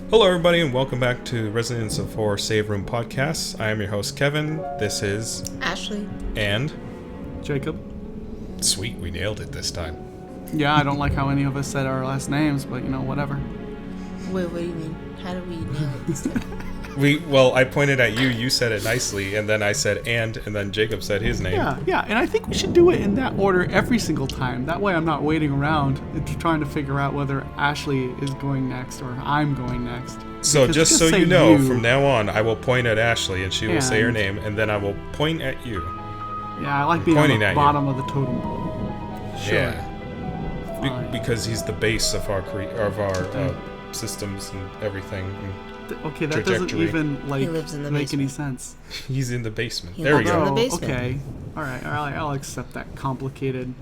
Hello, everybody, and welcome back to Residents of 4 Save Room Podcasts. I am your host, Kevin. This is Ashley. And Jacob. Sweet, we nailed it this time. Yeah, I don't like how any of us said our last names, but whatever. Wait, what do you mean? How do we nail it this time? I pointed at you, you said it nicely, and then I said and then Jacob said his name. Yeah, and I think we should do it in that order every single time. That way I'm not waiting around trying to figure out whether Ashley is going next or I'm going next. So just so you know, from now on, I will point at Ashley and she will say her name, and then I will point at you. Yeah, I like being on the bottom of the totem pole. Sure. Yeah. Because he's the base of our systems and everything. Okay, that doesn't even make any sense. He's in the basement. There we go. In the basement. Okay. All right. I'll accept that complicated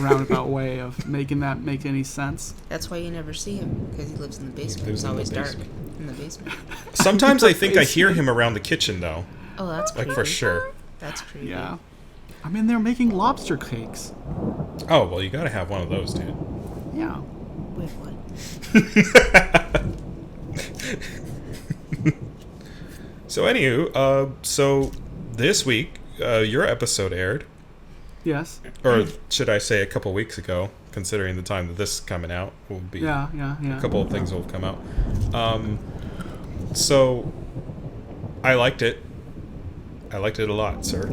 roundabout way of making that make any sense. That's why you never see him, because he lives in the basement. It's always dark in the basement. Sometimes I think I hear him around the kitchen, though. Oh, that's creepy. Like, for sure. That's creepy. Yeah. I'm in there making lobster cakes. Oh, well, you gotta have one of those, dude. Yeah. Wait, what? So, anywho, so this week, your episode aired. Yes. Or should I say a couple weeks ago, considering the time that this is coming out will be. Yeah. A couple of things will have come out. So, I liked it. I liked it a lot, sir.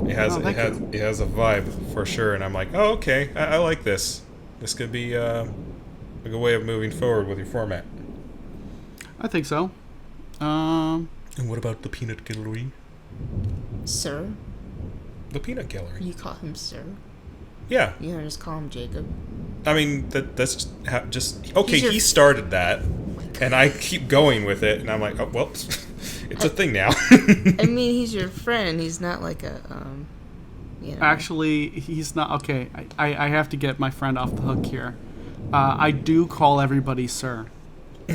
It has a vibe for sure, and I'm like, oh, okay, I like this. This could be a good way of moving forward with your format. I think so. And what about the peanut gallery? Sir? The peanut gallery. You call him sir? Yeah. You don't just call him Jacob? I mean, that's just okay, he started that, and I keep going with it, and I'm like, oh, well, it's a thing now. I mean, he's your friend. He's not like a, Actually, he's not. Okay, I have to get my friend off the hook here. I do call everybody sir.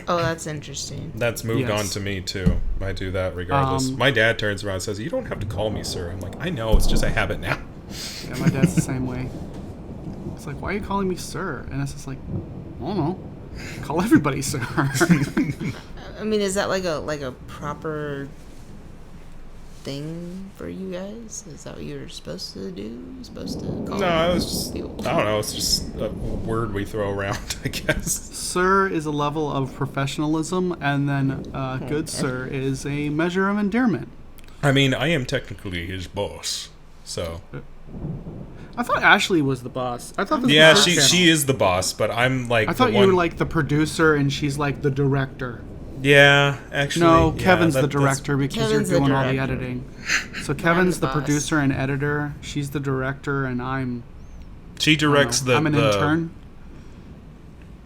Oh, that's interesting. That's moved on to me, too. I do that regardless. My dad turns around and says, you don't have to call me sir. I'm like, I know, it's just a habit now. Yeah, my dad's the same way. It's like, why are you calling me sir? And it's just like, I don't know. Call everybody sir. I mean, is that like a proper thing for you guys? Is that what you're supposed to do? You're supposed to call No, I don't know. It's just a word we throw around, I guess. Sir is a level of professionalism, and then good sir is a measure of endearment. I mean, I am technically his boss, so. I thought Ashley was the boss. I thought this yeah, was she is the boss, but I'm like. I thought you were like the producer, and she's like the director. Yeah, actually. No, Kevin's the director because you're doing all the editing. So Kevin's the producer and editor. She's the director, and I'm. She directs I'm an intern.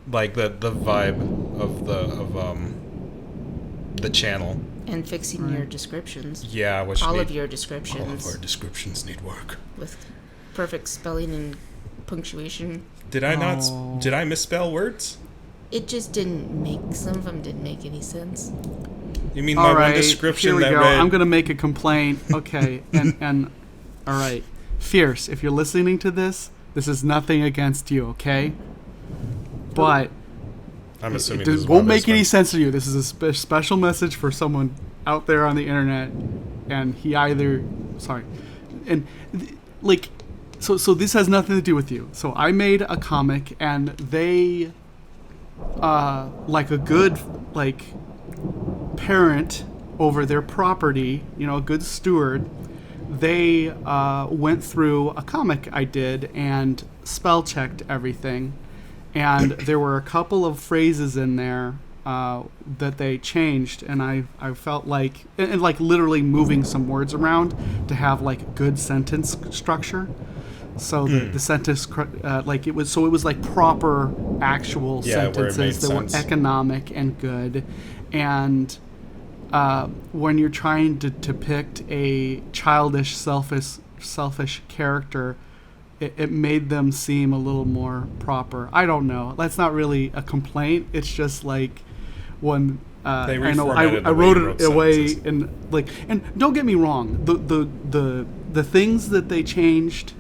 Like the vibe of the channel. And fixing your descriptions. Yeah, all of your descriptions. All of our descriptions need work. With perfect spelling and punctuation. Did I misspell words? It just didn't make. Some of them didn't make any sense. You mean my one description here we that go. read? I'm gonna make a complaint. Okay, and all right, Fierce. If you're listening to this is nothing against you, okay? But I'm assuming it won't make any sense to you. This is a special message for someone out there on the internet, and So this has nothing to do with you. So I made a comic, and they, like a good parent over their property, a good steward, they went through a comic I did and spell checked everything, and there were a couple of phrases in there that they changed, and I felt like and like literally moving some words around to have like good sentence structure. So the sentence, it was like proper actual sentences that were economic and good. And when you're trying to depict a childish, selfish character, it made them seem a little more proper. I don't know. That's not really a complaint. It's just like when I wrote it away and don't get me wrong. The things that they changed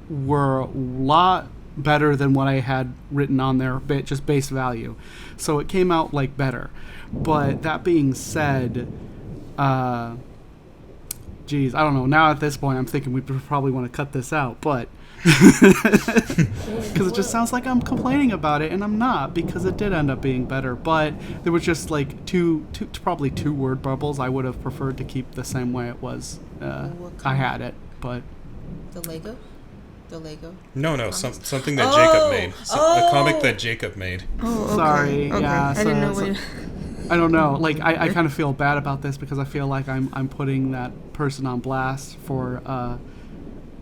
were a lot better than what I had written on there, just base value. So it came out like better. But that being said, geez, I don't know. Now at this point, I'm thinking we probably want to cut this out, but because it just sounds like I'm complaining about it, and I'm not, because it did end up being better. But there was just like probably two word bubbles I would have preferred to keep the same way it was. I had it, but the Lego. No, something that Jacob made. A comic that Jacob made. Oh, okay. Sorry, okay. yeah. I didn't know what. I don't know. Like, I kind of feel bad about this because I feel like I'm putting that person on blast for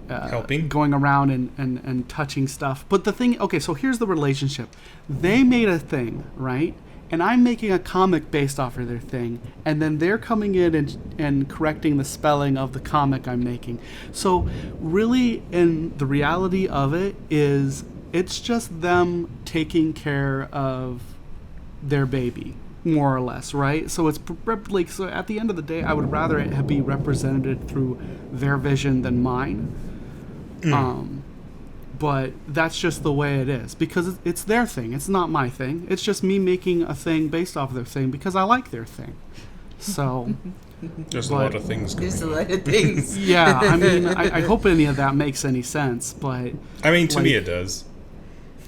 helping, going around and touching stuff. But the thing, okay, so here's the relationship. They made a thing, right? And I'm making a comic based off of their thing, and then they're coming in and correcting the spelling of the comic I'm making. So really, in the reality of it is, it's just them taking care of their baby, more or less, right? So it's like, so at the end of the day, I would rather it be represented through their vision than mine. But that's just the way it is, because it's their thing. It's not my thing. It's just me making a thing based off of their thing because I like their thing. So there's a lot of things going on. There's a lot of things. Yeah, I mean, I hope any of that makes any sense, but I mean, to me it does.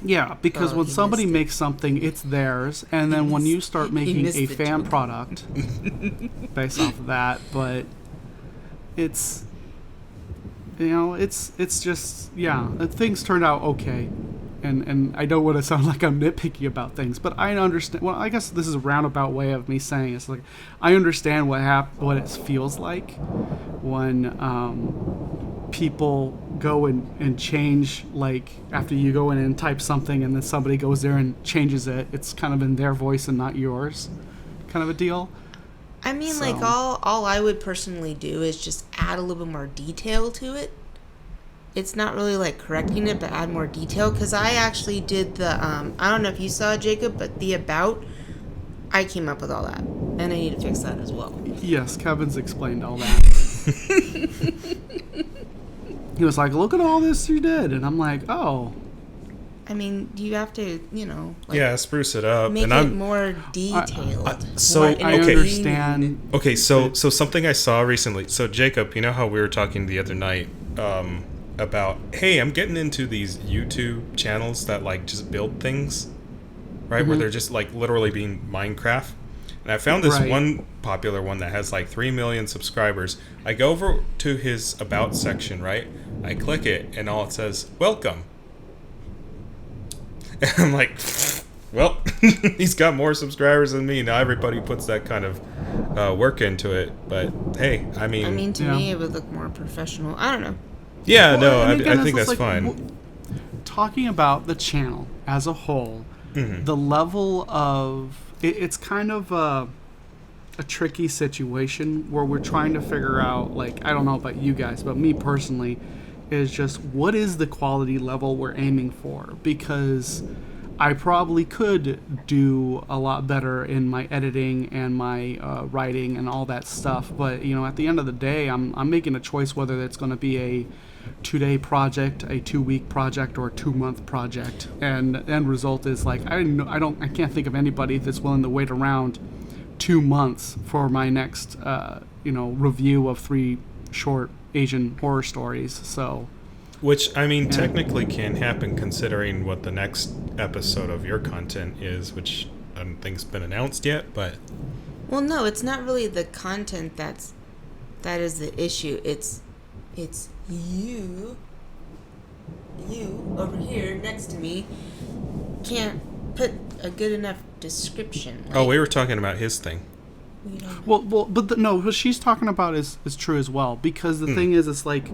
Yeah, because when somebody makes something, it's theirs, and then when you start making a fan product based off of that, but it's, you know, it's just, yeah, things turned out okay, and I don't want to sound like I'm nitpicky about things, but I understand. Well, I guess this is a roundabout way of me saying it's like I understand what it feels like when people go and change, like after you go in and type something and then somebody goes there and changes it. It's kind of in their voice and not yours, kind of a deal. I mean, like, all I would personally do is just add a little bit more detail to it. It's not really like correcting it, but add more detail. Because I actually did the, I don't know if you saw it, Jacob, but the about, I came up with all that. And I need to fix that as well. Yes, Kevin's explained all that. He was like, look at all this you did. And I'm like, oh. I mean, you have to, you know, like, yeah, spruce it up. Make it more detailed. I understand. Okay, so something I saw recently. So Jacob, you know how we were talking the other night about, hey, I'm getting into these YouTube channels that like just build things, right? Mm-hmm. Where they're just like literally being Minecraft. And I found this one popular one that has like 3 million subscribers. I go over to his about section, right? I click it, and all it says, welcome. And I'm like, well, he's got more subscribers than me. Now everybody puts that kind of work into it. But hey, I mean, to me, it would look more professional. I don't know. Yeah, well, no, again, I think that's like, fine. Talking about the channel as a whole, the level of it's kind of a tricky situation where we're trying to figure out, like, I don't know about you guys, but me personally, is just what is the quality level we're aiming for? Because I probably could do a lot better in my editing and my writing and all that stuff, but you know, at the end of the day, I'm making a choice whether it's going to be a 2-day project, a 2-week project, or a 2-month project, and the end result is like I can't think of anybody that's willing to wait around 2 months for my next review of 3 short Asian horror stories. So, which I mean, technically can happen considering what the next episode of your content is, which I don't think's been announced yet. But well, no, it's not really the content that is the issue. It's you over here next to me can't put a good enough description. Like, we were talking about his thing. Well, but no, what she's talking about is true as well, because the thing is, it's like,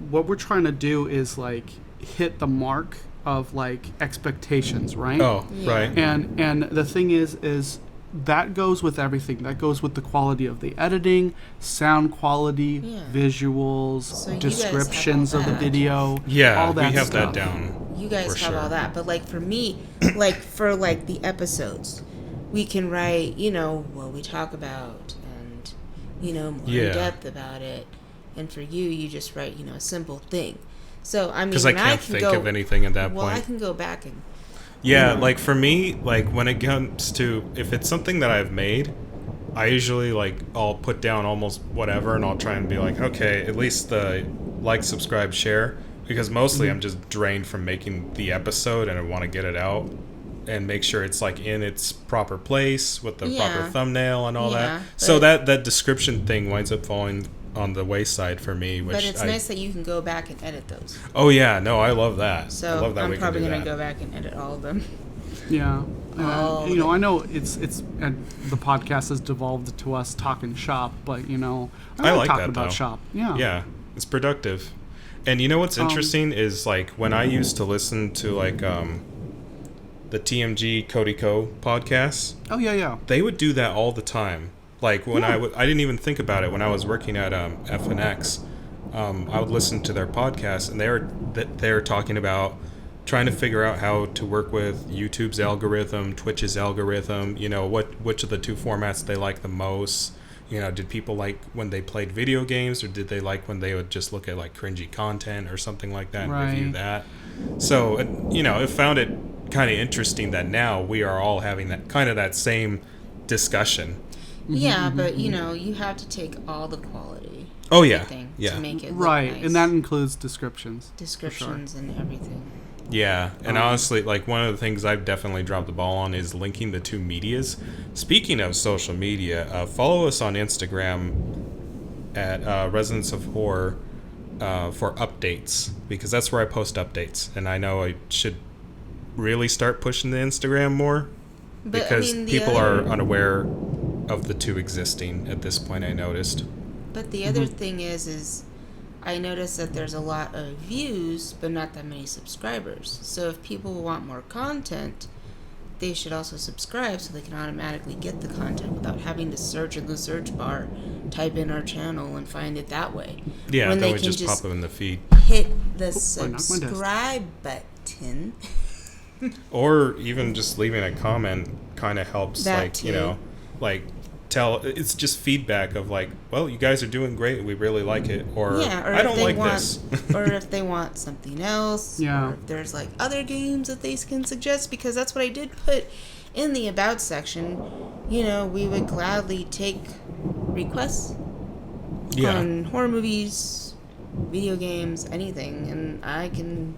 what we're trying to do is like hit the mark of like expectations, right? Oh, yeah. Right. And the thing is that goes with everything. That goes with the quality of the editing, sound quality, visuals, so descriptions of the video. Yeah, all that we have stuff. that down. You guys have all that, but like for me, like for like the episodes, we can write, what we talk about and, more in depth about it. And for you, you just write, a simple thing. So, I mean, because I can't think of anything at that point. Well, I can go back and... Yeah, like for me, like when it comes to, if it's something that I've made, I usually like, I'll put down almost whatever and I'll try and be like, okay, at least the like, subscribe, share, because mostly I'm just drained from making the episode and I want to get it out and make sure it's like in its proper place with the proper thumbnail and all that. So that description thing winds up falling on the wayside for me. Which but it's nice that you can go back and edit those. Oh yeah, no, I love that. So I love that I'm probably gonna go back and edit all of them. Yeah, you know, I know it's and the podcast has devolved to us talking shop, but you know, I like talking about shop. Yeah, it's productive. And you know what's interesting is like when I used to listen to like the TMG Cody Co podcasts. Oh yeah. They would do that all the time. Like when I didn't even think about it when I was working at FNX. I would listen to their podcast, and they were talking about trying to figure out how to work with YouTube's algorithm, Twitch's algorithm. You know, which of the two formats they like the most. You know, did people like when they played video games, or did they like when they would just look at like cringy content or something like that and review that? So you know, I found it kind of interesting that now we are all having that kind of that same discussion. Yeah, but you know, you have to take all the quality. Oh yeah, to make it look nice. And that includes descriptions. And everything. Yeah, and honestly, like one of the things I've definitely dropped the ball on is linking the two medias. Speaking of social media, follow us on Instagram at Residents of Horror for updates, because that's where I post updates, and I know I should really start pushing the Instagram more, because people are unaware of the two existing at this point, I noticed. But the other thing is I noticed that there's a lot of views, but not that many subscribers. So if people want more content, they should also subscribe so they can automatically get the content without having to search in the search bar, type in our channel, and find it that way. Yeah, that would just pop up in the feed. Hit the subscribe button. Or even just leaving a comment kind of helps, that like, too. You know, like it's just feedback of like, well, you guys are doing great, we really like it, or I don't like this. Or if they want something else, or if there's like other games that they can suggest, because that's what I did put in the about section. You know, we would gladly take requests on horror movies, video games, anything, and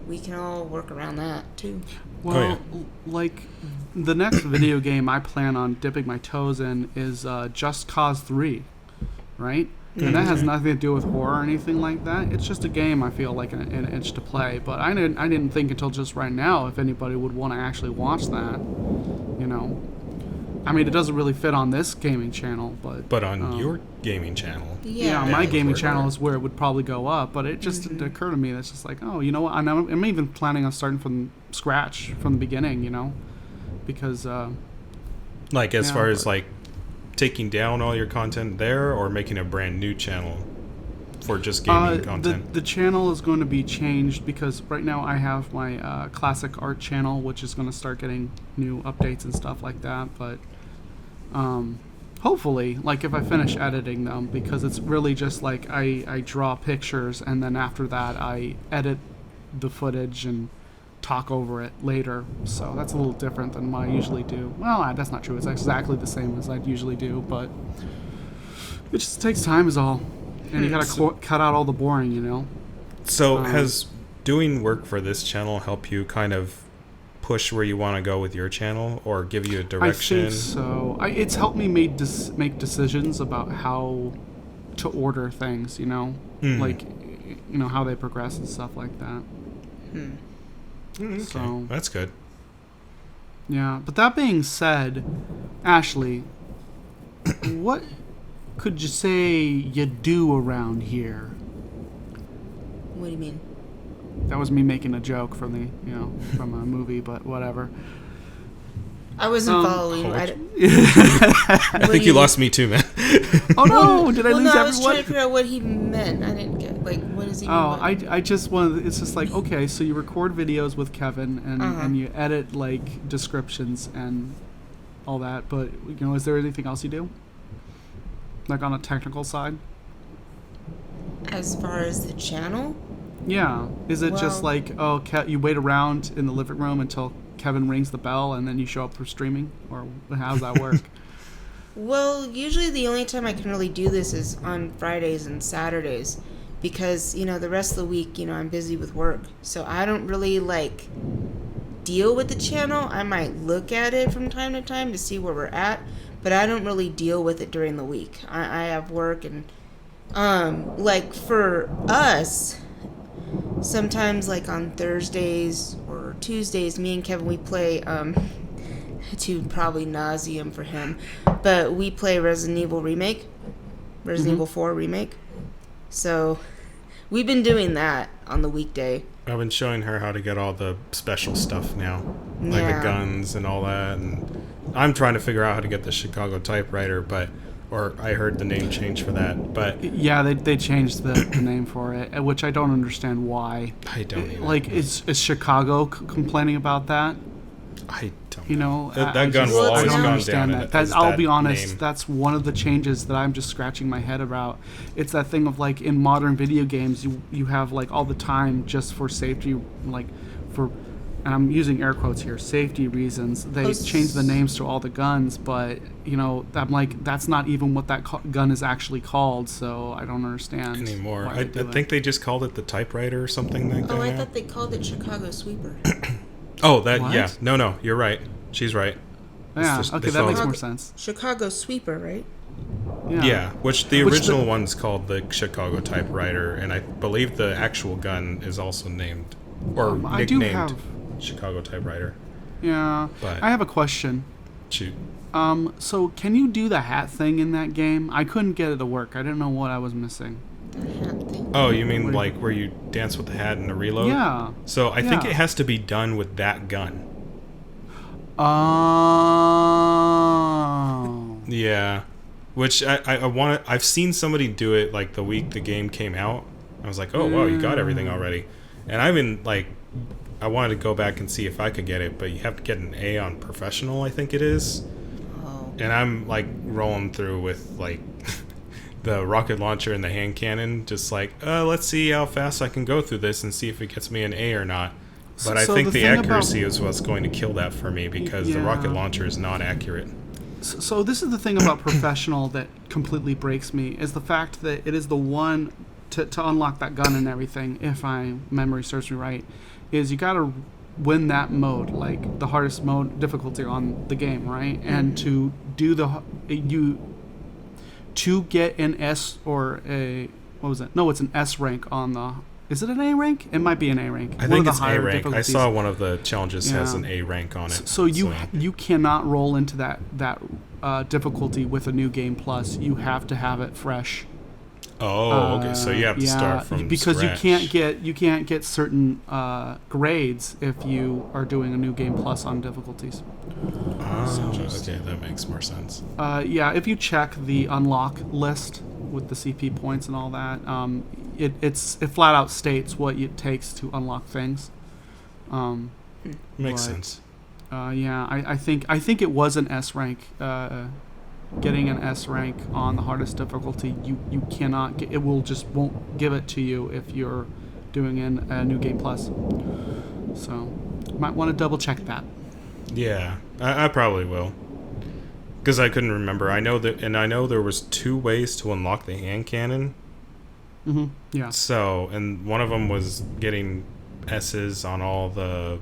we can all work around that too. Well, like the next video game I plan on dipping my toes in is Just Cause 3, right? And that has nothing to do with horror or anything like that. It's just a game I feel like an itch to play. But I didn't think until just right now if anybody would want to actually watch that. You know, I mean, it doesn't really fit on this gaming channel, but on your gaming channel, my gaming channel is where it would probably go up. But it just didn't occur to me that's just like, oh, you know what? I'm even planning on starting from scratch from the beginning. You know, because like as far as like taking down all your content there, or making a brand new channel for just gaming content. The channel is going to be changed because right now I have my classic art channel, which is going to start getting new updates and stuff like that. But hopefully, like if I finish editing them, because it's really just like I draw pictures and then after that I edit the footage and talk over it later. So that's a little different than what I usually do. Well, that's not true. It's exactly the same as I usually do, but it just takes time is all. And you gotta cut out all the boring, you know? So has doing work for this channel help you kind of push where you want to go with your channel, or give you a direction? I think so. It's helped me make decisions about how to order things, you know? Like, you know, how they progress and stuff like that. Okay. So that's good. Yeah, but that being said, Ashley, what could you say you do around here? What do you mean? That was me making a joke from from a movie, but whatever. I wasn't following. I think you lost me too, man. Oh no! Did I lose everyone? I was trying to figure out what he meant. I didn't get what does he mean? Oh, I just wanted. It's just like, okay, so you record videos with Kevin and you edit like descriptions and all that, but you know, is there anything else you do? Like on a technical side? As far as the channel? Yeah. Is it just Well- like, oh, you wait around in the living room until Kevin rings the bell and then you show up for streaming? Or how does that work? Well, usually the only time I can really do this is on Fridays and Saturdays because, the rest of the week, I'm busy with work. So I don't really, deal with the channel. I might look at it from time to time to see where we're at, but I don't really deal with it during the week. I have work and, for us, sometimes, on Thursdays or Tuesdays, me and Kevin, we play, to probably nauseum for him, but we play Resident Evil Evil 4 Remake. So we've been doing that on the weekday. I've been showing her how to get all the special stuff now, like the guns and all that, and I'm trying to figure out how to get the Chicago typewriter, or I heard the name change for that, but yeah, they changed the name for it, which I don't understand why. I don't even. Is Chicago complaining about that? I don't. That gun will always I don't come understand down. that. I'll be honest. Name. That's one of the changes that I'm just scratching my head about. It's that thing of in modern video games, you have all the time just for safety, for, and I'm using air quotes here, safety reasons. They change the names to all the guns, but I'm that's not even what that gun is actually called. So I don't understand anymore. I think they just called it the typewriter or something like that. Oh, I thought they called it Chicago Sweeper. Oh, that What? yeah. No, you're right. She's right. Yeah, okay, that makes more sense. Chicago Sweeper, right? Yeah, which the original one's called the Chicago typewriter, and I believe the actual gun is also named or nicknamed Chicago typewriter. Yeah, but I have a question. Shoot. So can you do the hat thing in that game? I couldn't get it to work. I didn't know what I was missing. The hat thing. Oh, you mean where you dance with the hat and the reload? Yeah. So I think it has to be done with that gun. Oh. Yeah. Which I've seen somebody do it the week the game came out. I was like, oh wow, you got everything already. And I've been I wanted to go back and see if I could get it, but you have to get an A on professional, I think it is. Oh. And I'm rolling through with the rocket launcher and the hand cannon, just let's see how fast I can go through this and see if it gets me an A or not. But I think the accuracy is what's going to kill that for me because the rocket launcher is not accurate. So this is the thing about professional that completely breaks me, is the fact that it is the one to unlock that gun and everything, if my memory serves me right, is you got to win that mode, the hardest mode difficulty on the game, right? And to do to get an S or a, what was it? No, it's an S rank on the. Is it an A rank? It might be an A rank. I think it's A rank. I saw one of the challenges has an A rank on it. So you cannot roll into that difficulty with a new game plus. You have to have it fresh. Oh, okay. So you have to start from because scratch. you can't get certain grades if you are doing a new game plus on difficulties. Oh, okay, that makes more sense. Yeah, if you check the unlock list with the CP points and all that, it flat out states what it takes to unlock things. Makes sense. Yeah, I think it was an S rank. Getting an S rank on the hardest difficulty, you cannot get, it won't give it to you if you're doing a new game plus. So you might want to double check that. Yeah, I probably will, because I couldn't remember. I know there was 2 ways to unlock the hand cannon. Mm-hmm. Yeah. So, and one of them was getting S's on all the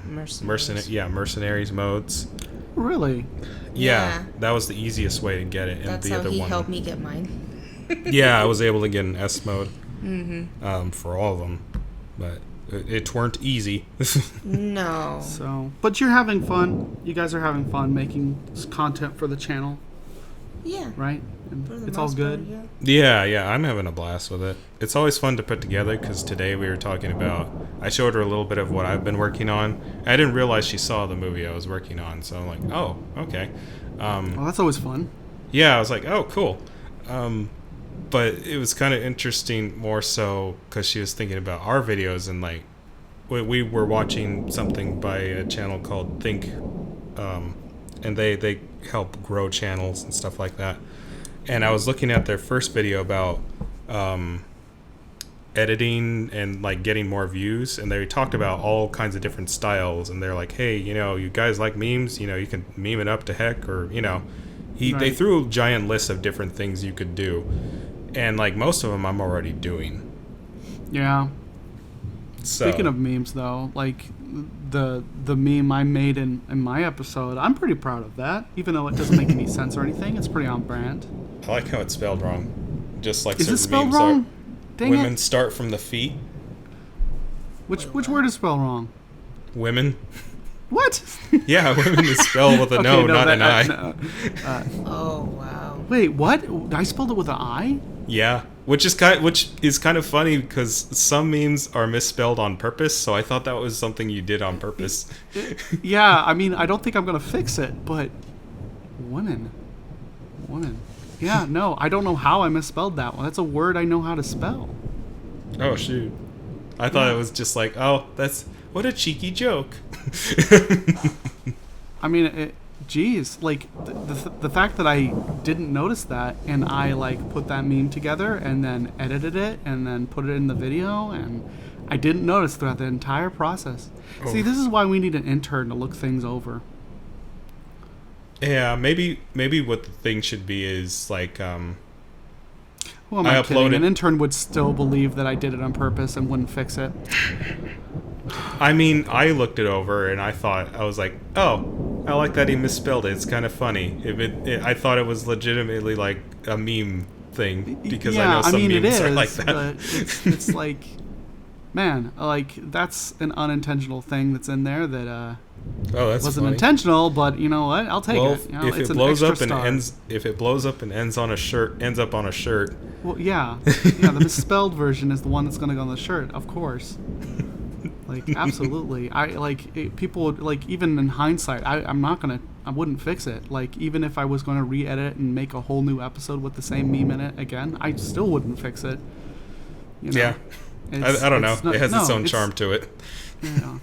mercenaries modes. Really? Yeah, that was the easiest way to get it. And That's the how other he one, helped me get mine. yeah, I was able to get an S mode for all of them, but it weren't easy. No. So, but you're having fun. You guys are having fun making content for the channel. Yeah. Right? And it's all good. Part, yeah. I'm having a blast with it. It's always fun to put together, because today we were talking about, I showed her a little bit of what I've been working on. I didn't realize she saw the movie I was working on, so I'm like, oh, okay. Well, that's always fun. Yeah, I was like, oh, cool. But it was kind of interesting more so because she was thinking about our videos, and we were watching something by a channel called Think, and they help grow channels and stuff like that. And I was looking at their first video about editing and like getting more views, and they talked about all kinds of different styles, and they're like, hey, you guys like memes, you can meme it up to heck, or they threw a giant list of different things you could do, and like most of them I'm already doing. Yeah. So, speaking of memes, though, like the meme I made in my episode, I'm pretty proud of that, even though it doesn't make any sense or anything. It's pretty on brand. I like how it's spelled wrong. Just like is certain it spelled memes wrong? Dang women it. start from the feet. Which word is spelled wrong? Women. What? Yeah, women is spelled with a Okay, not an I. No. Oh wow. Wait, what? I spelled it with an I? Yeah, which is kind of funny because some memes are misspelled on purpose. So I thought that was something you did on purpose. Yeah, I mean, I don't think I'm gonna fix it, but women. Yeah, no, I don't know how I misspelled that one. That's a word I know how to spell. Oh shoot! I thought it was just like, oh, what a cheeky joke. I mean, geez, like the fact that I didn't notice that, and I like put that meme together and then edited it and then put it in the video, and I didn't notice throughout the entire process. Oh. See, this is why we need an intern to look things over. Yeah, maybe what the thing should be is like, who am I kidding? An intern would still believe that I did it on purpose and wouldn't fix it. I mean, I looked it over and I was like, oh, I like that he misspelled it. It's kind of funny. I thought it was legitimately like a meme thing because I know some memes are like that. But it's like, man, like that's an unintentional thing that's in there that wasn't funny. Intentional, but you know what? I'll take it. If it blows up and ends on a shirt, ends up on a shirt. Well, yeah, the misspelled version is the one that's going to go on the shirt, of course. Like, absolutely. People would, like, even in hindsight, I wouldn't fix it. Like, even if I was going to re-edit and make a whole new episode with the same meme in it again, I still wouldn't fix it. Yeah. I don't know. It has its own charm to it. Yeah.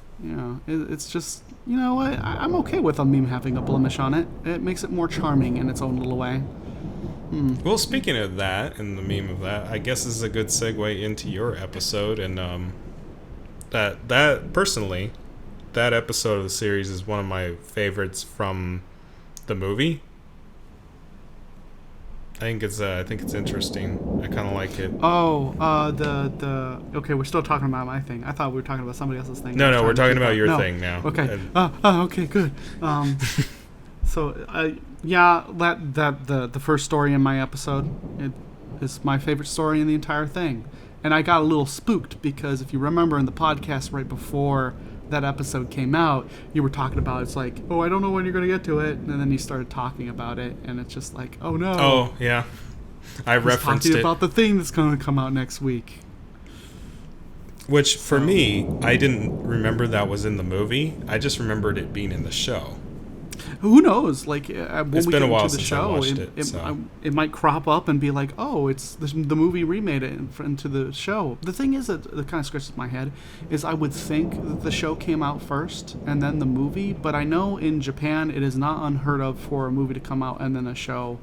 It's just, you know what? I'm okay with a meme having a blemish on it. It makes it more charming in its own little way. Well, speaking of that and the meme of that, I guess this is a good segue into your episode, and that personally, that episode of the series is one of my favorites from the movie. I think it's interesting. I kind of like it. Oh, okay, we're still talking about my thing. I thought we were talking about somebody else's thing. No, we're talking about your thing now. Okay. Okay, good. So, the first story in my episode, it is my favorite story in the entire thing. And I got a little spooked because if you remember in the podcast right before that episode came out, you were talking about, it's like, oh, I don't know when you're going to get to it. And then you started talking about it, and it's just like, oh no. Oh, yeah. I referenced it. About the thing that's going to come out next week. Which, for me, I didn't remember that was in the movie. I just remembered it being in the show. Who knows? Like, when it's we been get a while into the since show, I watched it. It might crop up and be like, oh, it's the movie remade it into the show. The thing is that kind of scratches my head is I would think that the show came out first and then the movie, but I know in Japan it is not unheard of for a movie to come out and then a show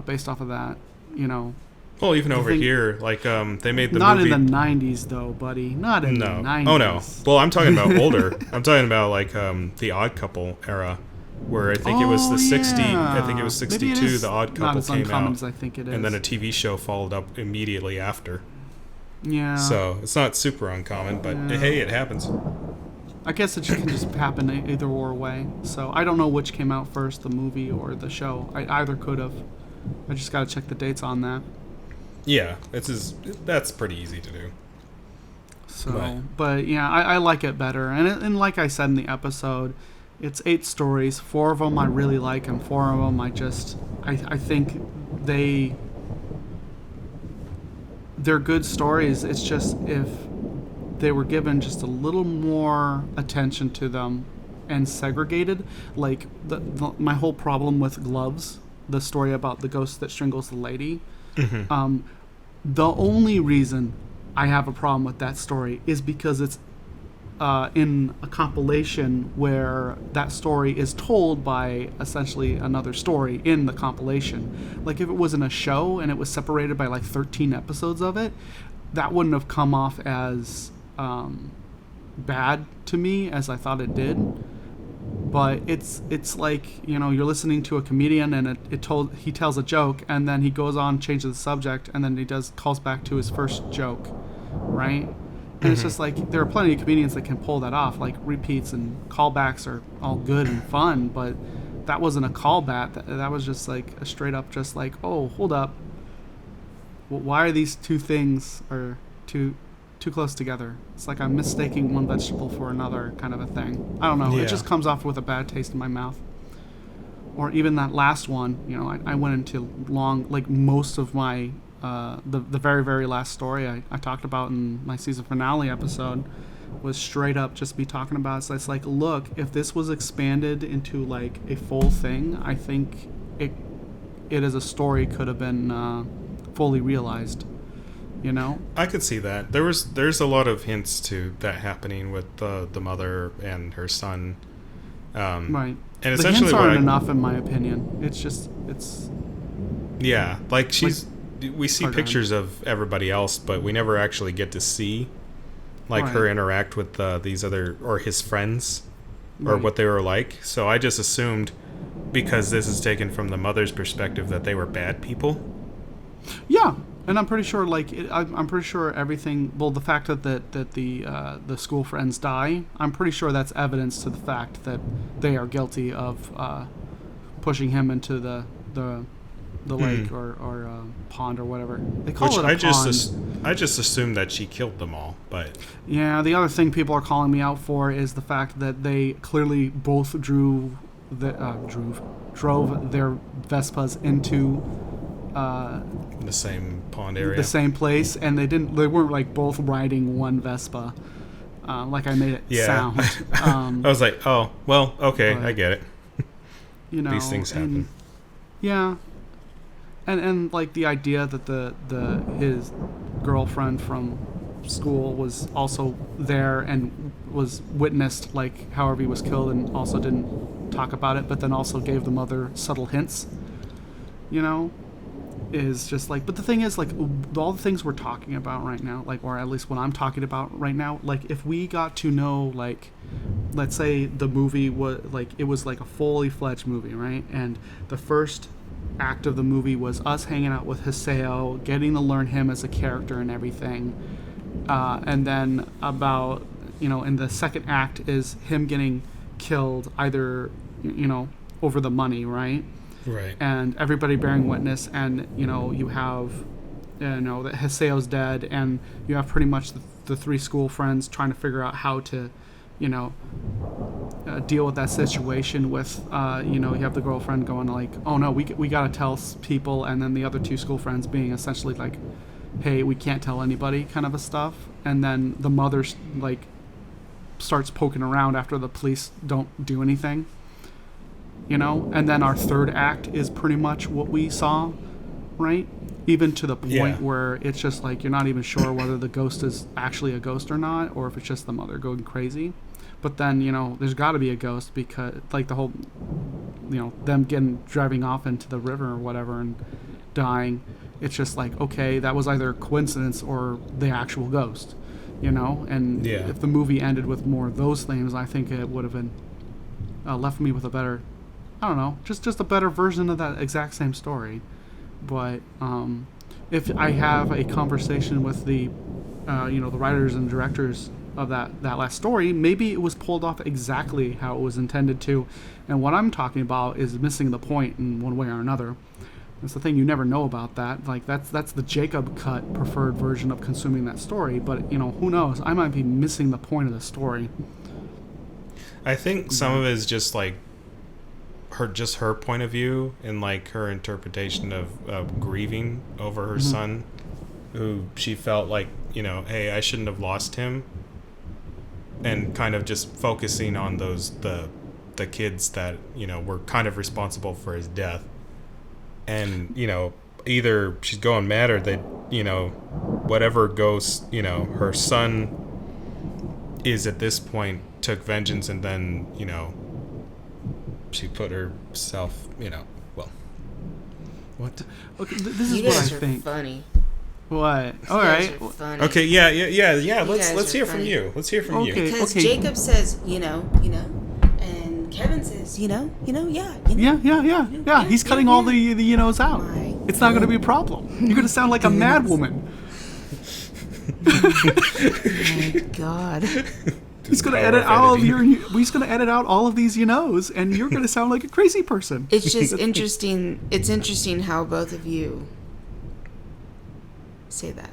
based off of that, you know. Well, even over here, like, they made the not movie... Not in the 90s, though, buddy. Not in the 90s. Oh, no. Well, I'm talking about older. I'm talking about, like, the Odd Couple era, where I think it was the 60... I think it was 62, The Odd Couple came out. As I think it is. And then a TV show followed up immediately after. Yeah. So, it's not super uncommon, but hey, it happens. I guess it can just happen either or way. So, I don't know which came out first, the movie or the show. Either could have. I just got to check the dates on that. Yeah, that's pretty easy to do. So, but yeah, I like it better. And like I said in the episode, it's 8 stories. 4 of them I really like, and 4 of them I think they're good stories. It's just if they were given just a little more attention to them and segregated, like my whole problem with Gloves, the story about the ghost that strangles the lady. Mm-hmm. The only reason I have a problem with that story is because it's in a compilation where that story is told by essentially another story in the compilation. Like if it was in a show and it was separated by like 13 episodes of it, that wouldn't have come off as bad to me as I thought it did. But it's like, you know, you're listening to a comedian and he tells a joke and then he goes on, changes the subject, and then he calls back to his first joke, right? And it's just like, there are plenty of comedians that can pull that off. Like, repeats and callbacks are all good and fun, but that wasn't a callback. That was just like a straight up, just like, oh, hold up. Why are these two things are too close together? It's like I'm mistaking one vegetable for another, kind of a thing. I don't know. Yeah. It just comes off with a bad taste in my mouth. Or even that last one, you know, I went into like most of my the very, very last story I talked about in my season finale episode was straight up just me talking about. So it's like, look, if this was expanded into like a full thing, I think it as a story could have been fully realized. You know, I could see that. There's a lot of hints to that happening with the mother and her son. Right. And the hints aren't enough, in my opinion. It's yeah, like we see Pardon. pictures of everybody else, but we never actually get to see like her interact with these other, or his friends, or what they were like. So I just assumed, because this is taken from the mother's perspective, that they were bad people. Yeah. And I'm pretty sure, like, I'm pretty sure everything. Well, the fact that the school friends die, I'm pretty sure that's evidence to the fact that they are guilty of pushing him into the lake or pond or whatever they call it. I just assumed that she killed them all, but yeah. The other thing people are calling me out for is the fact that they clearly both drove their Vespas into the same pond area, the same place, and they weren't like both riding one Vespa, like I made it sound. I was like, oh well, okay, I get it. You know, these things happen. Yeah, and like the idea that his girlfriend from school was also there and was witnessed, like however he was killed, and also didn't talk about it, but then also gave the mother subtle hints. You know. Is just like, but the thing is, like, all the things we're talking about right now, like, or at least what I'm talking about right now, like, if we got to know, like, let's say the movie was like, it was like a fully fledged movie, right? And the first act of the movie was us hanging out with Hiseo, getting to learn him as a character and everything, and then about, you know, in the second act is him getting killed, either, you know, over the money, right? Right. And everybody bearing witness, and, you know, you have, you know, that Hiseo's dead, and you have pretty much the three school friends trying to figure out how to, you know, deal with that situation with, you know, you have the girlfriend going like, oh no, we got to tell people, and then the other two school friends being essentially like, hey, we can't tell anybody, kind of a stuff. And then the mother, like, starts poking around after the police don't do anything. You know, and then our third act is pretty much what we saw, right? Even to the point where it's just like you're not even sure whether the ghost is actually a ghost or not, or if it's just the mother going crazy. But then, you know, there's got to be a ghost, because, like, the whole, you know, them driving off into the river or whatever and dying. It's just like, okay, that was either a coincidence or the actual ghost, you know? And if the movie ended with more of those things, I think it would have been left me with a better, I don't know, just a better version of that exact same story. But if I have a conversation with the, you know, the writers and directors of that last story, maybe it was pulled off exactly how it was intended to. And what I'm talking about is missing the point in one way or another. That's the thing, you never know about that. Like, that's the Jacob cut preferred version of consuming that story. But, you know, who knows? I might be missing the point of the story. I think some of it is just like her point of view, and like her interpretation of grieving over her son, who she felt like, you know, hey, I shouldn't have lost him, and kind of just focusing on the kids that, you know, were kind of responsible for his death. And, you know, either she's going mad, or that, you know, whatever ghost, you know, her son is at this point took vengeance, and then, you know, she put herself, you know, well, what? Okay, this is what I think. Funny. What? All You guys right. are funny. Okay, yeah. guys Let's are hear from funny. you. Let's hear from you. Because Okay. Jacob says, and Kevin says, yeah. Yeah. He's cutting all the out. It's not going to be a problem. You're going to sound like a mad woman. Oh my God. He's going to edit out he's going to edit out all of these and you're going to sound like a crazy person. It's just interesting. It's interesting how both of you say that.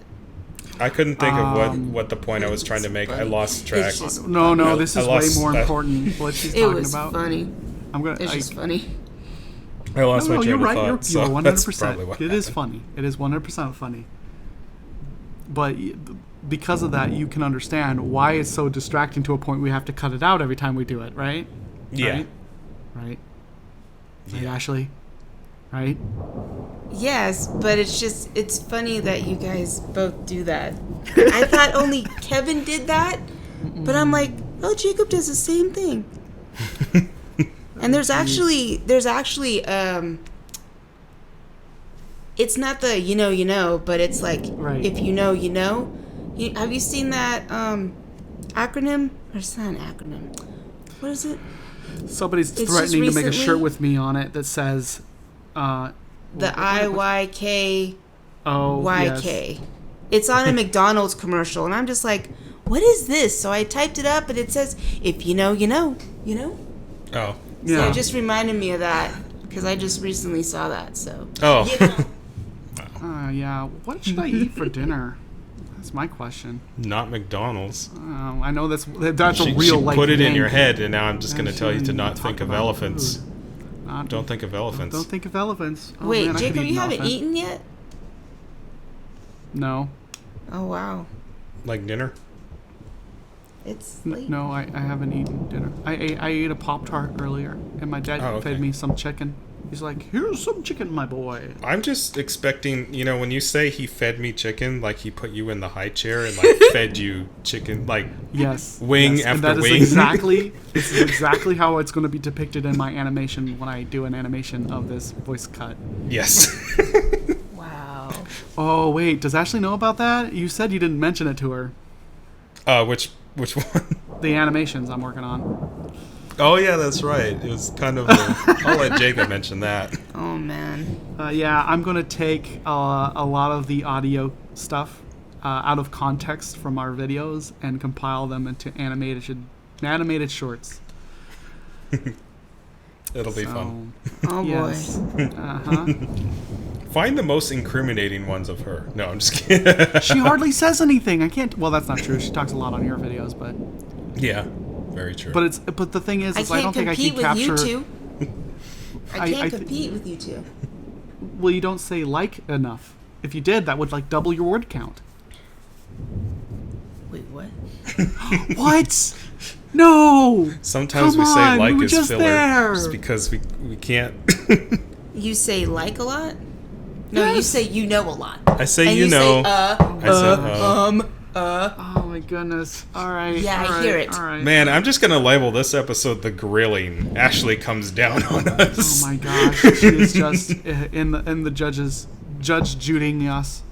I couldn't think of what the point I was trying to make. I lost track. No, this is way more I- important. What she's It talking was about. funny. It's just funny. I lost my train you're of right. thought. You're So 100%. that's probably what It is happened. funny. It is 100% funny. But because of that, you can understand why it's so distracting to a point we have to cut it out every time we do it, right? Yeah. Right, Ashley? Right? Yes, but it's funny that you guys both do that. I thought only Kevin did that, but I'm like, oh, Jacob does the same thing. And there's actually, it's not the but it's like, Right. if you know, you know. Have you seen that acronym? Or it's not an acronym. What is it? Somebody's It's threatening to just make a recently- shirt with me on it that says, The IYKYK. oh, yes. It's on a McDonald's commercial, and I'm just like, what is this? So I typed it up, and it says, if you know, you know. Oh. So Yeah. it just reminded me of that, because I just recently saw that, so. Oh. You know. Yeah. What should I eat for dinner? That's my question. Not McDonald's. I know that's a She real put it in your yank. head, and now I'm just going to Yeah, tell you to shouldn't not talk think of about elephants. food. Not- Don't think of elephants. Don't think of elephants. Oh, Wait, man, I could Jacob, eat you an haven't elephant. eaten yet? No. Oh, wow. Like dinner? It's late. No, I haven't eaten dinner. I ate a Pop-Tart earlier, and my dad Oh, okay. fed me some chicken. He's like, here's some chicken, my boy. I'm just expecting, when you say he fed me chicken, like he put you in the high chair and like fed you chicken, like Yes. Wing yes. And after that is wing. this is exactly how it's going to be depicted in my animation when I do an animation of this voice cut. yes. Wow. Oh, wait, does Ashley know about that? You said you didn't mention it to her. Which one? The animations I'm working on. Oh yeah, that's right. It was kind of. I'll let Jacob mention that. Oh, man. Yeah, I'm going to take a lot of the audio stuff out of context from our videos and compile them into animated shorts. It'll be fun. Oh, Yes. boy. Uh-huh. Find the most incriminating ones of her. No, I'm just kidding. She hardly says anything. I can't. Well, that's not true. She talks a lot on your videos, but Yeah, very true. but the thing is, I I can't don't think I compete can with capture. you two. I I can't thi- compete with you two. Well, you don't say like enough. If you did, that would like double your word count. Wait, what? What? No. Sometimes Come we say on, like we were is just filler. there. Just because we can't. You say like a lot? No, you Yes. say you know a lot. I say And you know. Say, I say Oh my goodness. All right. Yeah, all I right, hear it. All right. Man, I'm just gonna label this episode the grilling. Ashley comes down on us. Oh my gosh, she is just in the judge juding us.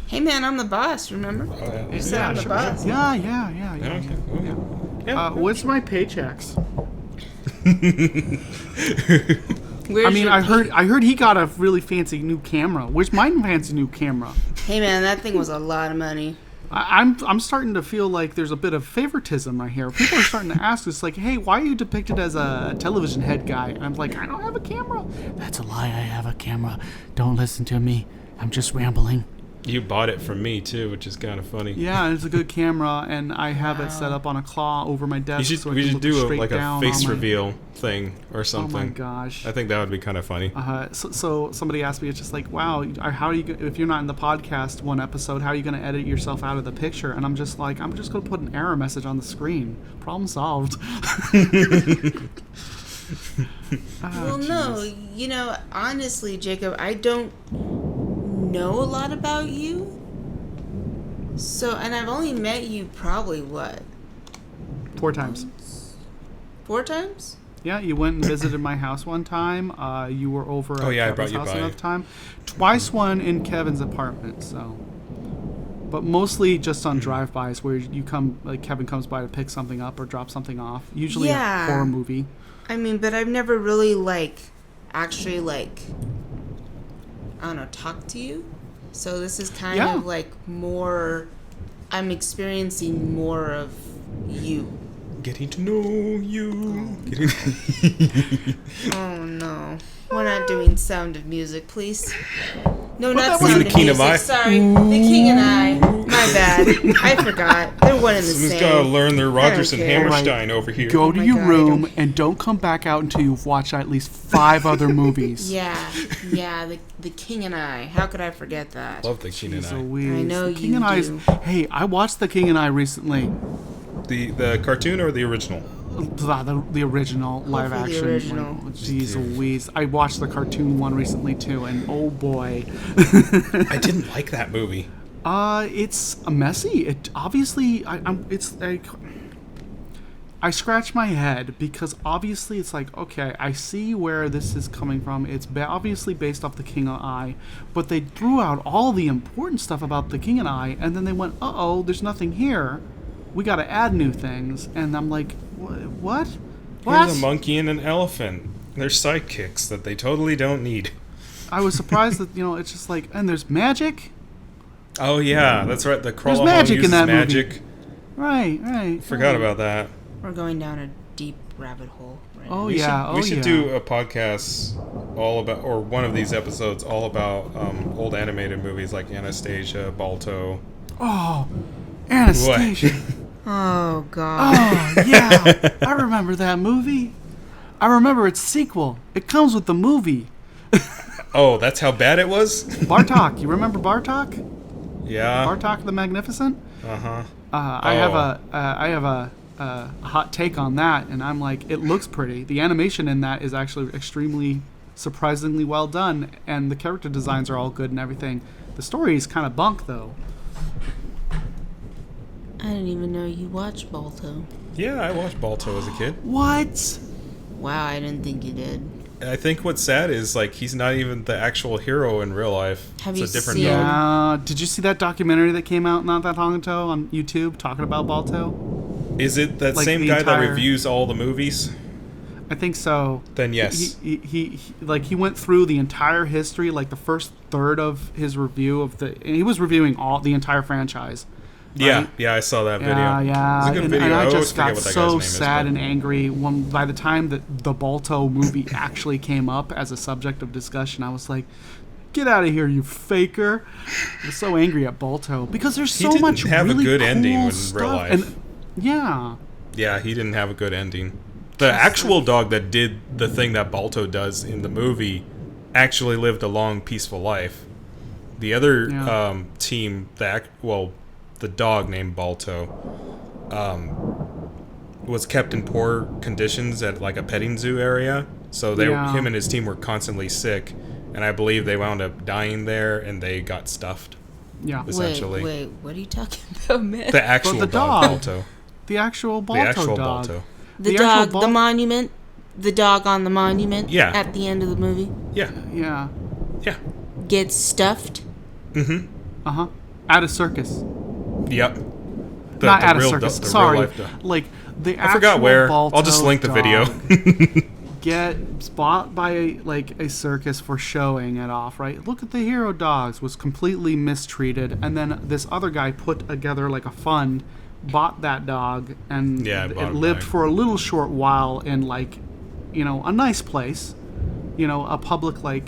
Hey, man, I'm the boss, remember? yeah. You said I'm the sure. boss. Yeah. Okay. Yeah. What's my paychecks? Where's I mean, your I heard he got a really fancy new camera. Where's my fancy new camera? Hey, man, that thing was a lot of money. I'm starting to feel like there's a bit of favoritism right here. People are starting to ask us like, "Hey, why are you depicted as a television head guy?" And I'm like, "I don't have a camera." That's a lie. I have a camera. Don't listen to me. I'm just rambling. You bought it from me too, which is kind of funny. Yeah, it's a good camera, and I have it set up on a claw over my desk. so I We can should look do straight a down face on my- reveal thing or Oh something. my gosh. I think that would be kind of funny. So somebody asked me, it's just like, wow, how are you? If you're not in the podcast one episode, how are you going to edit yourself out of the picture? And I'm just like, I'm just going to put an error message on the screen. Problem solved. Well, no, honestly, Jacob, I don't know a lot about you. So, and I've only met you probably, what, 4 times. 4 times? Yeah, you went and visited my house one time. You were over Oh, at yeah, I Kevin's brought you house by. another time. Twice one in Kevin's apartment, so. But mostly just on drive-bys where you come, like Kevin comes by to pick something up or drop something off. Usually a horror movie. I mean, but I've never really, actually, I don't know, talked to you. So this is kind of, more, I'm experiencing more of you. Getting to know you. Oh, no. We're not doing Sound of Music, please. No, not was Sound the of King Music. of I. Sorry, The King and I. My bad. I forgot. They're one and the Someone's same. got to learn their Rodgers and care. Hammerstein over here. Go to my your God, room and don't come back out until you've watched at least 5 other movies. Yeah, the King and I. How could I forget that? Love the King and Jeez I. Louise. I know The King you and I do. Hey, I watched The King and I recently. The cartoon or the original? The original live Hopefully the action. original. Jeez Louise. I watched the cartoon one recently too, and oh boy. I didn't like that movie. It's messy. It obviously, I scratch my head because obviously it's like, okay, I see where this is coming from. It's obviously based off the King and I, but they threw out all the important stuff about the King and I, and then they went, uh-oh, there's nothing here. We got to add new things, and I'm like, what? Here's a monkey and an elephant. They're sidekicks that they totally don't need. I was surprised that it's just like, and there's magic. Oh yeah, that's right. The There's Crawlahome magic uses in that magic. movie. Right. Forgot about that. We're going down a deep rabbit hole right now. We should do a podcast all about, or one of these episodes all about old animated movies like Anastasia, Balto. Oh, Anastasia. Oh, God. Oh, yeah. I remember that movie. I remember its sequel. It comes with the movie. Oh, that's how bad it was? Bartok. You remember Bartok? Yeah. Bartok the Magnificent? Uh-huh. I have a hot take on that, and I'm like, it looks pretty. The animation in that is actually extremely, surprisingly well done, and the character designs are all good and everything. The story is kind of bunk, though. I didn't even know you watched Balto. Yeah, I watched Balto as a kid. What? Wow, I didn't think you did. I think what's sad is, he's not even the actual hero in real life. Have it's you a different seen- dog. Yeah. Did you see that documentary that came out not that long ago on YouTube talking about Balto? Is it that Like same the guy that entire- reviews all the movies? I think so. Then yes. He went through the entire history, like the first third of his review of and he was reviewing the entire franchise. Right? Yeah, I saw that video. Yeah. It was a good And video. I always just forget got what that so guy's name sad is, and angry when by the time that the Balto movie actually came up as a subject of discussion, I was like, get out of here, you faker. I was so angry at Balto because there's so much have really a good cool ending in stuff. real life. And, yeah. Yeah, he didn't have a good ending. The actual dog that did the thing that Balto does in the movie actually lived a long, peaceful life. The other team, the dog named Balto, was kept in poor conditions at a petting zoo area. So him and his team were constantly sick, and I believe they wound up dying there, and they got stuffed. Yeah. Essentially. Wait, what are you talking about, man? The actual dog, Balto. The actual Balto The actual dog. Balto. The actual dog, the monument? The dog on the monument? Yeah. At the end of the movie? Yeah. Yeah. Yeah. Gets stuffed? Mm-hmm. Uh-huh. At a circus. Yep. Not at a circus. Sorry. Like the actual I forgot where. Balto I'll just link the video. Get bought by a circus for showing it off, right? Look at the hero dogs, was completely mistreated, and then this other guy put together a fund, bought that dog, and it lived for a little short while in a nice place, a public what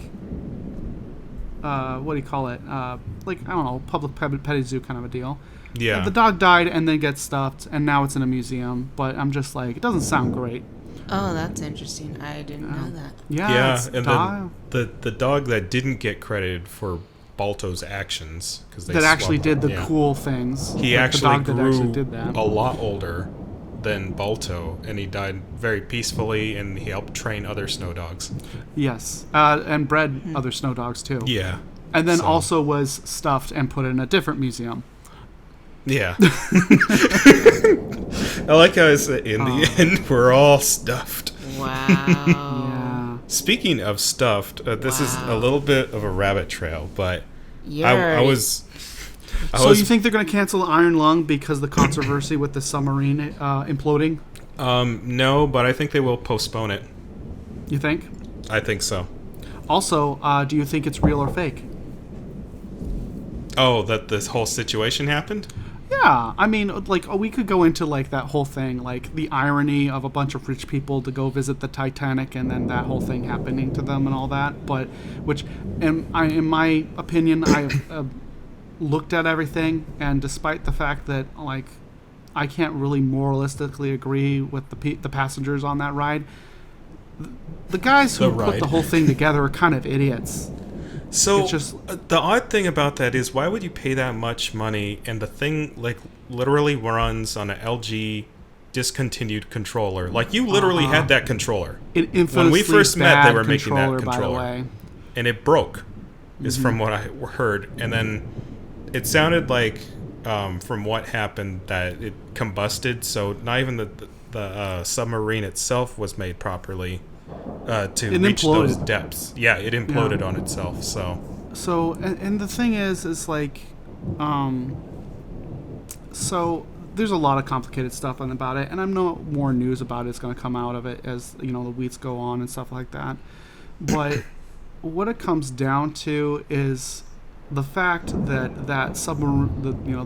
do you call it? I don't know, public petting zoo kind of a deal. Yeah. The dog died and then gets stuffed, and now it's in a museum. But I'm just like, it doesn't sound great. Oh, that's interesting. I didn't know that. Yeah. And then the dog that didn't get credited for Balto's actions, that actually did the cool things. He actually the dog grew that actually did that. a lot older than Balto, and he died very peacefully, and he helped train other snow dogs. Yes, and bred other snow dogs too. Yeah. And then also was stuffed and put in a different museum. Yeah. I like how I said, in the end, we're all stuffed. Wow. Yeah. Speaking of stuffed, this is a little bit of a rabbit trail, but I was. So you think they're going to cancel Iron Lung because of the controversy with the submarine imploding? No, but I think they will postpone it. You think? I think so. Also, do you think it's real or fake? Oh, that this whole situation happened? Yeah, I mean, like, we could go into, like, that whole thing, like, the irony of a bunch of rich people to go visit the Titanic and then that whole thing happening to them and all that, but, which, in my opinion, I've looked at everything, and despite the fact that, like, I can't really moralistically agree with the passengers on that ride, the guys who put the whole thing together are kind of idiots. So the odd thing about that is, why would you pay that much money and the thing like literally runs on an LG discontinued controller? Like, you literally had that controller. When we first met, they were making that controller, and it broke. Is from what I heard, and then it sounded like from what happened that it combusted. So not even the submarine itself was made properly. To reach those depths. Yeah, it imploded on itself. So and the thing is like, so there's a lot of complicated stuff about it, and I know more news about it's going to come out of it as, you know, the weeks go on and stuff like that. But what it comes down to is the fact that the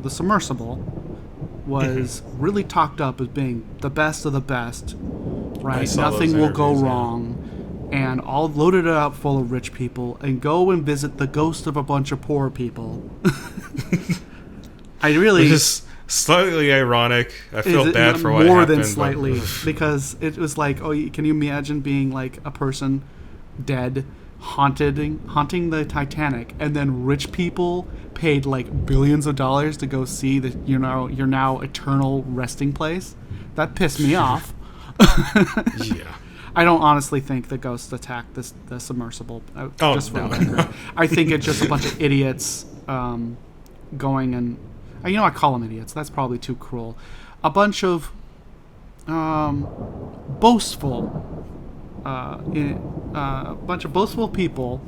submersible was really talked up as being the best of the best. Right, nothing will go wrong, and all loaded it up full of rich people, and go and visit the ghost of a bunch of poor people. I really, which is slightly ironic. I feel bad for what happened. More than slightly, because it was like, oh, can you imagine being like a person dead, haunting the Titanic, and then rich people paid like billions of dollars to go see your now eternal resting place? That pissed me off. Yeah, I don't honestly think the ghosts attacked the submersible. I think it's just a bunch of idiots going and, I call them idiots. That's probably too cruel. A bunch of boastful people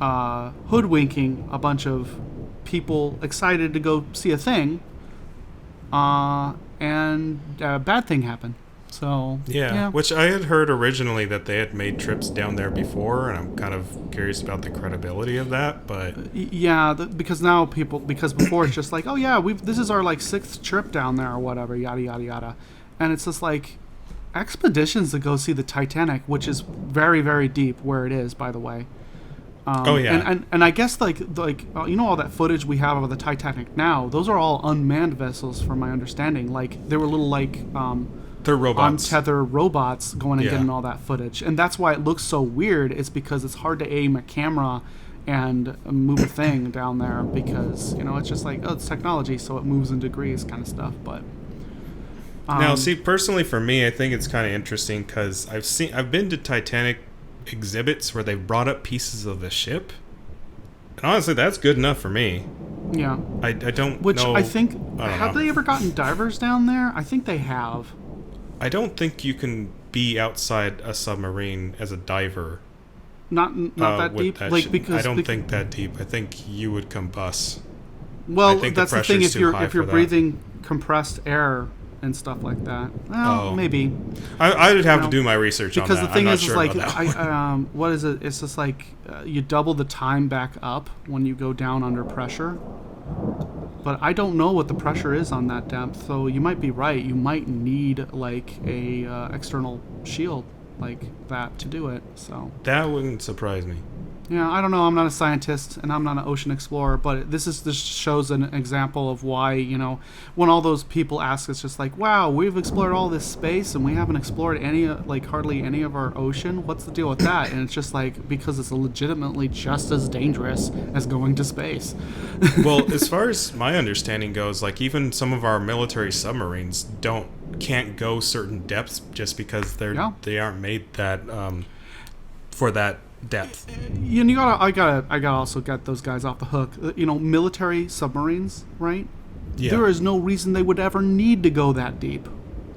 hoodwinking a bunch of people excited to go see a thing, and a bad thing happened. So yeah, which I had heard originally that they had made trips down there before, and I'm kind of curious about the credibility of that. But because before it's just like, oh yeah, this is our like 6th trip down there or whatever, yada yada yada, and it's just like expeditions to go see the Titanic, which is very, very deep where it is, by the way. And I guess like all that footage we have of the Titanic now, those are all unmanned vessels from my understanding. Like, they were little like they're robots. Untethered robots going and getting all that footage. And that's why it looks so weird. It's because it's hard to aim a camera and move a thing down there, because, it's just like, oh, it's technology, so it moves in degrees kind of stuff. But now, see, personally for me, I think it's kind of interesting because I've been to Titanic exhibits where they've brought up pieces of the ship. And honestly, that's good enough for me. Yeah. I don't Which know. I think, have they ever gotten divers down there? I think they have. I don't think you can be outside a submarine as a diver. Not that deep? Because I don't think that deep. I think you would combust. Well, that's the thing. If you're breathing compressed air and stuff like that, well, maybe. I'd have to do my research on that. Because the thing is like, what is it? It's just like you double the time back up when you go down under pressure. But I don't know what the pressure is on that depth, so you might be right. You might need like a external shield like that to do it. So that wouldn't surprise me. Yeah, I don't know. I'm not a scientist and I'm not an ocean explorer, but this shows an example of why, when all those people ask, it's just like, wow, we've explored all this space and we haven't explored hardly any of our ocean. What's the deal with that? And it's just like, because it's legitimately just as dangerous as going to space. Well, as far as my understanding goes, like, even some of our military submarines can't go certain depths just because they aren't made that for that depth. I gotta also get those guys off the hook. Military submarines, right? Yeah. There is no reason they would ever need to go that deep.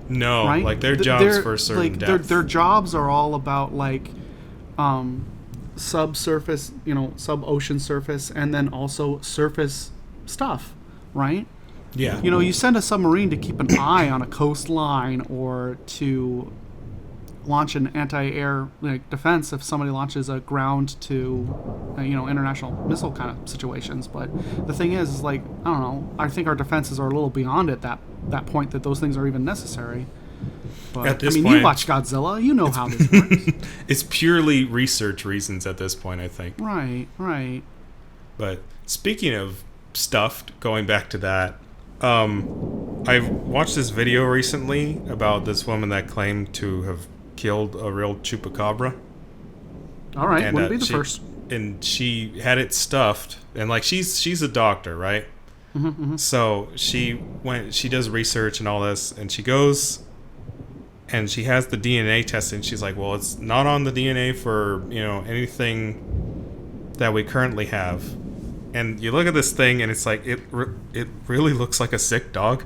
No, right? Like their jobs for a certain depth. Their jobs are all about like subsurface, sub-ocean surface, and then also surface stuff, right? Yeah. You send a submarine to keep an eye on a coastline or to launch an anti-air defense if somebody launches a ground to international missile kind of situations. But the thing is like, I don't know, I think our defenses are a little beyond at that point that those things are even necessary. But at this point, you watch Godzilla, you know how this works. It's purely research reasons at this point, I think. Right. But speaking of stuffed, going back to that, I've watched this video recently about this woman that claimed to have killed a real chupacabra. All right, and, wouldn't be the first. And she had it stuffed, and like she's a doctor, right? Mm-hmm. So she does research and all this, and she goes and she has the DNA tested. She's like, well, it's not on the DNA for anything that we currently have. And you look at this thing, and it's like it really looks like a sick dog.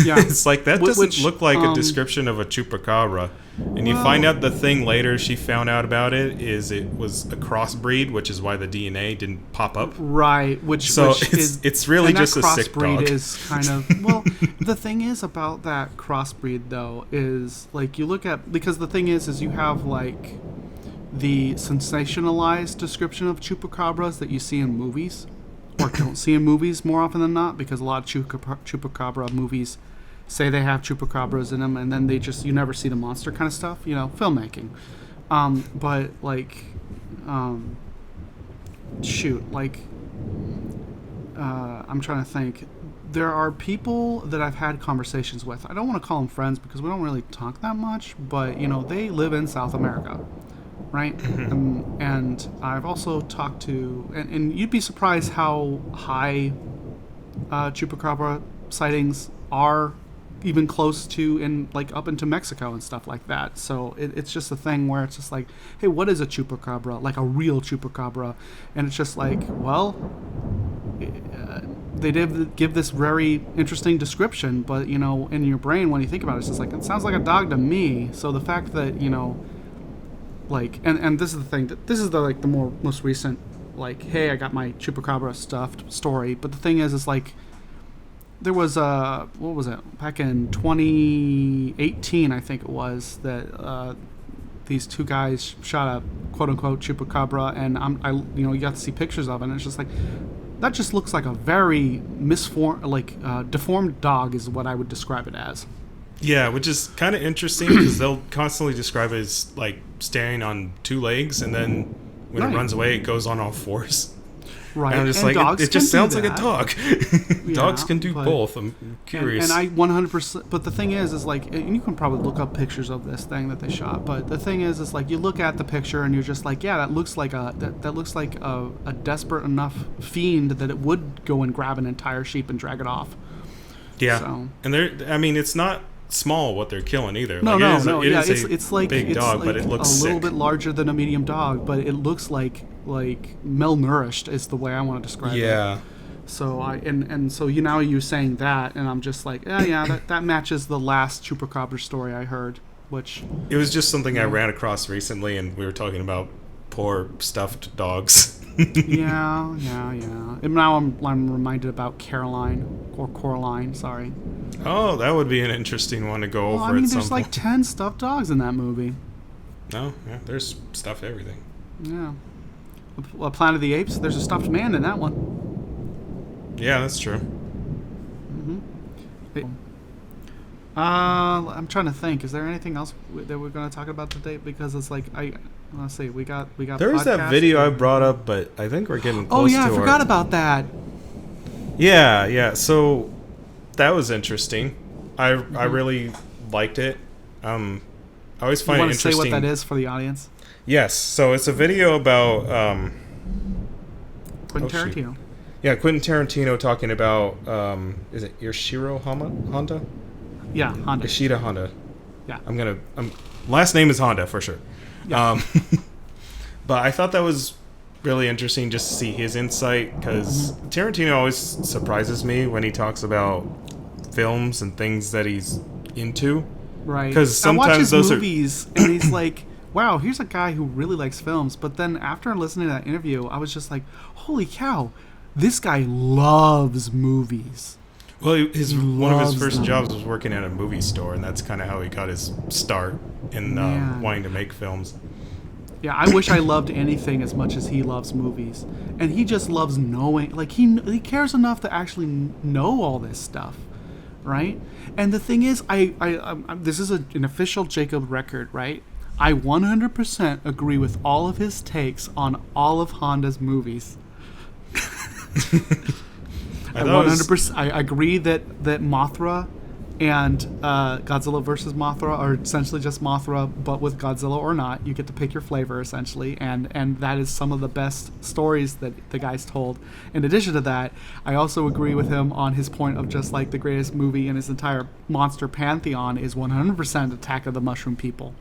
Yeah, it's like that doesn't look like a description of a chupacabra. And you find out the thing later she found out about it was a crossbreed, which is why the DNA didn't pop up. Right, it's really just a sick dog. Crossbreed is kind of the thing is about that crossbreed though is like you look at, because the thing is you have like the sensationalized description of chupacabras that you see in movies, or don't see in movies more often than not, because a lot of chupacabra movies say they have chupacabras in them, and then you never see the monster kind of stuff, filmmaking. But like, I'm trying to think. There are people that I've had conversations with. I don't want to call them friends because we don't really talk that much, but they live in South America. Right? Mm-hmm. And I've also talked to, and you'd be surprised how high chupacabra sightings are, even close to up into Mexico and stuff like that. So it's just a thing where it's just like, hey, what is a chupacabra? Like a real chupacabra? And it's just like, well, they did give this very interesting description, but in your brain when you think about it, it's just like, it sounds like a dog to me. So the fact that like, and this is the thing, that this is the most recent, like, hey, I got my chupacabra stuffed story. But the thing is like, there was what was it, back in 2018, I think it was, that these two guys shot a quote unquote chupacabra, and you got to see pictures of it, and it's just like, that just looks like a very deformed dog is what I would describe it as. Yeah, which is kind of interesting because they'll constantly describe it as like standing on two legs, and then when it runs away, it goes on all fours. Right, and I'm just like, it just sounds like a dog. Dogs can do both. I'm curious. And I 100%. But the thing is like, and you can probably look up pictures of this thing that they shot. But the thing is like, you look at the picture and you're just like, yeah, that looks like a desperate enough fiend that it would go and grab an entire sheep and drag it off. Yeah, so. And it's not small what they're killing either. No. It's like big dog, but it looks a little sick. bit larger than a medium dog, but it looks like malnourished is the way I want to describe it. Yeah. So so now you're saying that, and I'm just like, that matches the last chupacabra story I heard, which it was just something I ran across recently, and we were talking about poor stuffed dogs. yeah. And now I'm reminded about Coraline. Sorry. Oh, that would be an interesting one to go over. I mean, at some there's like 10 stuffed dogs in that movie. No, yeah, there's stuffed everything. Yeah. Planet of the Apes, there's a stuffed man in that one. Yeah, that's true. Mm-hmm. I'm trying to think. Is there anything else that we're going to talk about today? Because it's like, let's see, we got. There was that video I brought up, but I think we're getting close to I forgot about that. Yeah. So that was interesting. I really liked it. I always find it interesting. You want to say what that is for the audience? Yes. So it's a video about Quentin Tarantino. Yeah, Quentin Tarantino talking about is it Ishiro Honda? Yeah, Honda. Ishida Honda. Yeah. Last name is Honda for sure. Yeah. But I thought that was really interesting just to see his insight, because Tarantino always surprises me when he talks about films and things that he's into. Right. Because sometimes those movies, and he's like, wow, here's a guy who really likes films. But then after listening to that interview, I was just like, holy cow, this guy loves movies. Well, one of his first jobs was working at a movie store, and that's kind of how he got his start in wanting to make films. Yeah, I wish I loved anything as much as he loves movies. And he just loves knowing, like, he cares enough to actually know all this stuff, right? And the thing is, I this is an official Jacob record, right? I 100% agree with all of his takes on all of Honda's movies. I 100%. I agree that Mothra and Godzilla vs. Mothra are essentially just Mothra, but with Godzilla or not. You get to pick your flavor, essentially, and that is some of the best stories that the guy's told. In addition to that, I also agree with him on his point of just like the greatest movie in his entire monster pantheon is 100% Attack of the Mushroom People.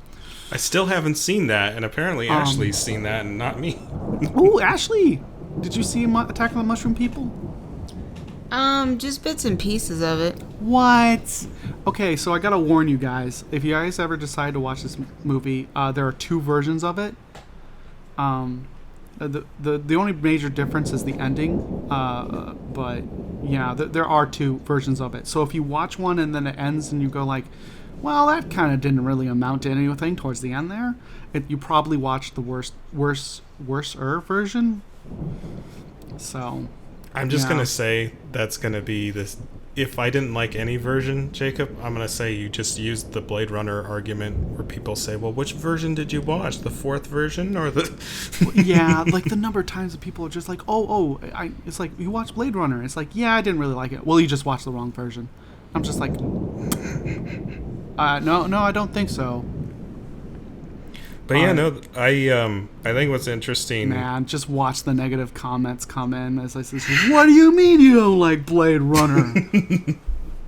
I still haven't seen that, and apparently Ashley's seen that, and not me. Ooh, Ashley! Did you see Attack of the Mushroom People? Just bits and pieces of it. What? Okay, so I gotta warn you guys. If you guys ever decide to watch this movie, there are two versions of it. The only major difference is the ending. But yeah, there are two versions of it. So if you watch one and then it ends and you go like, well, that kind of didn't really amount to anything towards the end there, you probably watched the worser version. So I'm just going to say that's going to be this. If I didn't like any version, Jacob, I'm going to say you just used the Blade Runner argument where people say, well, which version did you watch? The fourth version or the... Yeah, like the number of times that people are just like, it's like, you watched Blade Runner. It's like, yeah, I didn't really like it. Well, you just watched the wrong version. I'm just like, no, I don't think so. But yeah, no, I think what's interesting... Man, just watch the negative comments come in as I say, what do you mean you don't like Blade Runner? Do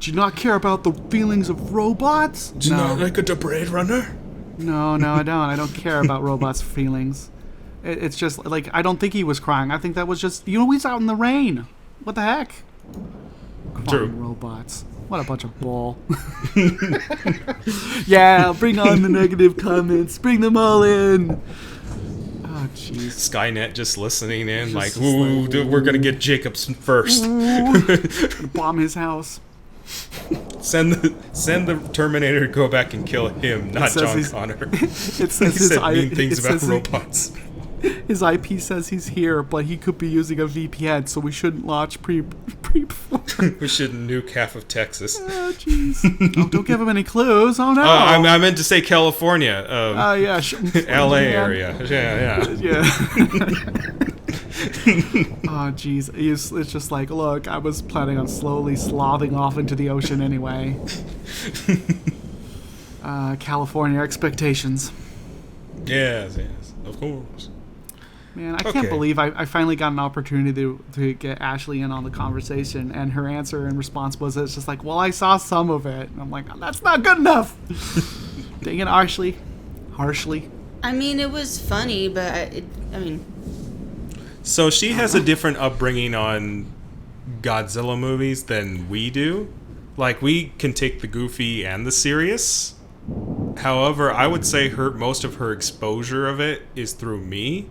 you not care about the feelings of robots? Do you not like the Blade Runner? No, I don't. I don't care about robots' feelings. It's just, like, I don't think he was crying. I think that was just, he's out in the rain. What the heck? Crying robots. What a bunch of bull. Yeah, bring on the negative comments. Bring them all in. Oh, jeez. Skynet just listening in, just ooh, we're going to get Jacobson first. Gonna bomb his house. Send the Terminator to go back and kill him, not John Connor. It says he said mean things about robots. His IP says he's here, but he could be using a VPN, so we shouldn't launch pre. We shouldn't nuke half of Texas. Oh, jeez. Don't give him any clues. Oh, no. I meant to say California. Yeah. LA area. Yeah. Oh, jeez. It's just like, look, I was planning on slowly slothing off into the ocean anyway. California expectations. Yes, of course. Man, I can't believe I finally got an opportunity to get Ashley in on the conversation, and her answer and response was, it's just like, well, I saw some of it. And I'm like, that's not good enough. Dang it, Ashley. Harshly. I mean, it was funny, but So she has a different upbringing on Godzilla movies than we do. Like, we can take the goofy and the serious. However, I would say most of her exposure of it is through me.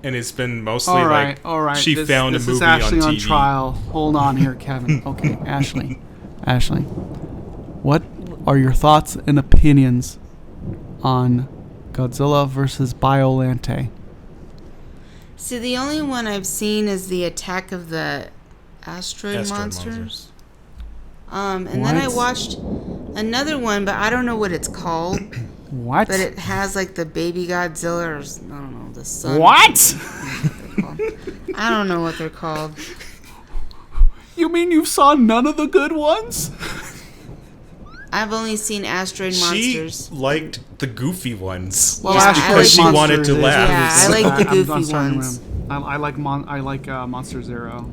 And it's been mostly all right. She found a movie on TV. This is Ashley on trial. Hold on here, Kevin. Okay, Ashley. What are your thoughts and opinions on Godzilla versus Biollante? See, the only one I've seen is the Attack of the Asteroid Monsters. And then I watched another one, but I don't know what it's called. What? But it has like the baby Godzilla, or I don't know, the sun. What? I don't know what they're called. You mean you saw none of the good ones? I've only seen Asteroid Monsters. She liked the goofy ones. Well, just because she wanted to laugh. Yeah, I like the goofy ones. I like Monster Zero.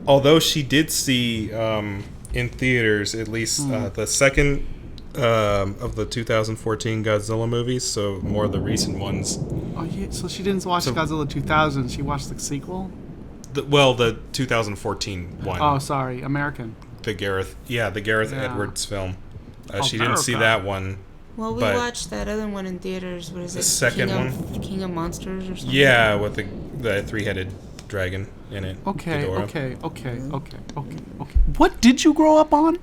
Although she did see in theaters at least the second of the 2014 Godzilla movies, so more of the recent ones. Oh yeah, so she didn't watch Godzilla 2000. She watched the sequel. The 2014 one. Oh, sorry, American. The Gareth Edwards film. She didn't see that one. Well, we watched that other one in theaters. What is it? The second King of Monsters or something? Yeah, with the three-headed dragon in it. Okay. Mm-hmm. What did you grow up on?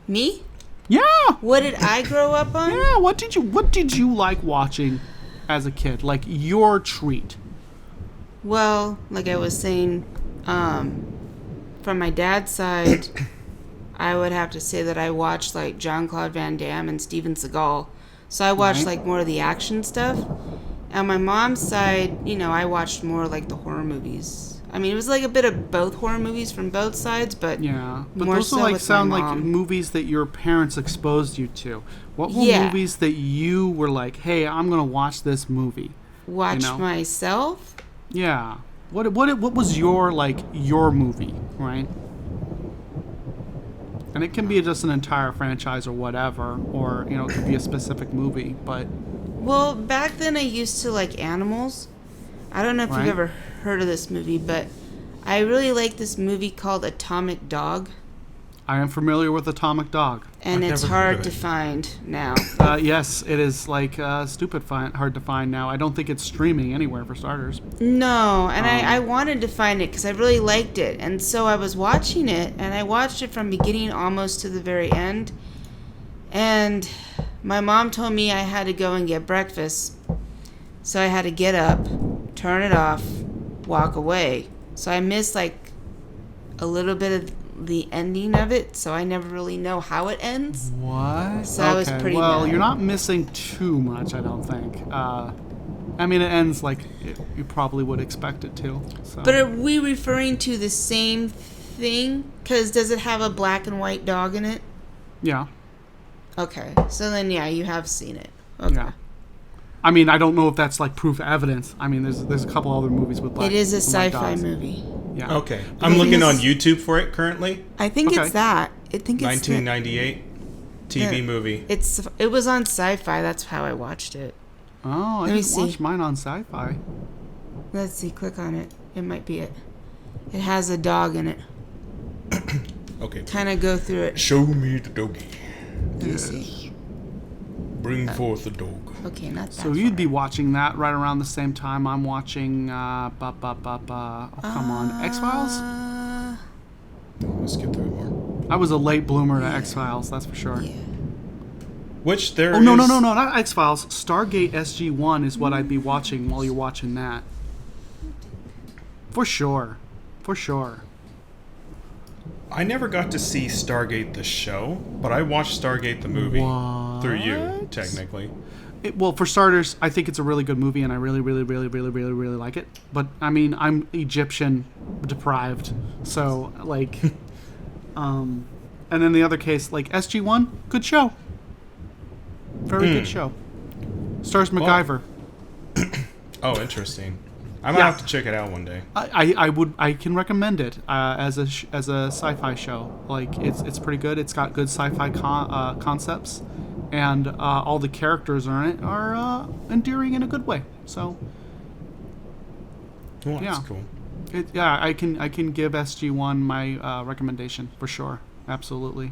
Me? Yeah. What did I grow up on? Yeah. What did you like watching as a kid? Like your treat? Well, like I was saying, from my dad's side, I would have to say that I watched like Jean-Claude Van Damme and Steven Seagal. So I watched like more of the action stuff. On my mom's side, I watched more like the horror movies. I mean, it was like a bit of both horror movies from both sides, but yeah. But more those so like with sound my like mom. movies that your parents exposed you to. What were movies that you were like, hey, I'm gonna watch this movie? Watch myself? Yeah. What was your movie, right? And it can be just an entire franchise or whatever, or it could be a specific movie. But well, back then I used to like animals. I don't know if you've ever heard of this movie, but I really like this movie called Atomic Dog. I am familiar with Atomic Dog. And it's hard to find now. Yes, it is hard to find now. I don't think it's streaming anywhere for starters. No, and I wanted to find it because I really liked it. And so I was watching it, and I watched it from beginning almost to the very end. And my mom told me I had to go and get breakfast. So I had to get up, turn it off, walk away. So I missed like a little bit of the ending of it, so I never really know how it ends. What? So I was pretty mad. You're not missing too much, I don't think. I mean, it ends like you probably would expect it to. So. But are we referring to the same thing? Because does it have a black and white dog in it? Yeah. Okay, so then you have seen it. Okay. Yeah. I mean, I don't know if that's like proof of evidence. I mean, there's a couple other movies with black. It is a and white sci-fi dogs. movie. Yeah. Okay. I'm looking on YouTube for it currently. I think it's that. I think it's 1998 TV movie. It was on Sci-Fi. That's how I watched it. Oh, I didn't watch mine on Sci-Fi. Let's see. Click on it. It might be it. It has a dog in it. Okay. Kind of go through it. Show me the doggy. Let me see. Bring forth the dog. Okay, not that. So you'd be watching that right around the same time I'm watching. Oh, come on, X-Files. Let's get through more. I was a late bloomer to X-Files, that's for sure. Yeah. Which there Oh no, not X-Files. Stargate SG-1 is what I'd be watching while you're watching that. For sure. I never got to see Stargate the show, but I watched Stargate the movie through you, technically. Well, for starters, I think it's a really good movie, and I really, really, really, really, really, really like it. But I mean, I'm Egyptian deprived, so like, and then the other case, like SG-1, good show, very good show. Stars MacGyver. Oh, interesting. I might have to check it out one day. I can recommend it as a sci-fi show. Like it's pretty good. It's got good sci-fi concepts, and all the characters in it are endearing in a good way. So Well, that's cool. I can give SG-1 my recommendation for sure. Absolutely.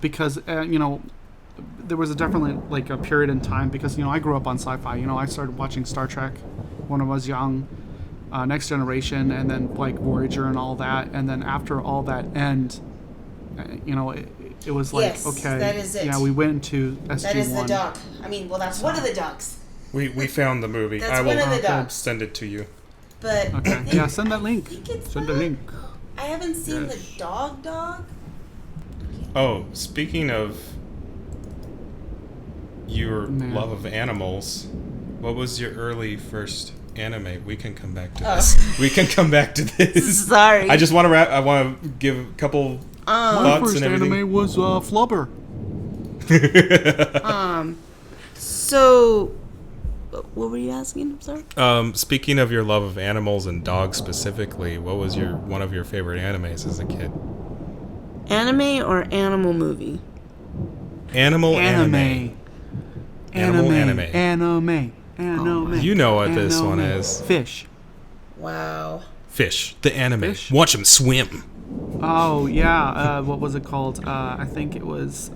Because there was definitely like a period in time because I grew up on sci-fi. I started watching Star Trek when I was young, Next Generation, and then like Voyager and all that. And then after all that it was like, yes, okay, that is it. Yeah, we went into SG-1. That is the doc. I mean, well, that's one of the docs. We found the movie. That's I will one of the docs. send it to you. But Okay, yeah, send that link. Send the link. I haven't seen the dog. Oh, speaking of your love of animals, what was your early first anime? We can come back to this. We can come back to this. Sorry. I just want to I want to give a couple My thoughts first and everything. anime was Flubber. So, what were you asking? I'm sorry. Speaking of your love of animals and dogs specifically, what was one of your favorite animes as a kid? Anime or animal movie? Animal anime. You know what this one is. Fish. Wow. Fish. The anime. Fish? Watch them swim. Oh, yeah. What was it called? I think it was...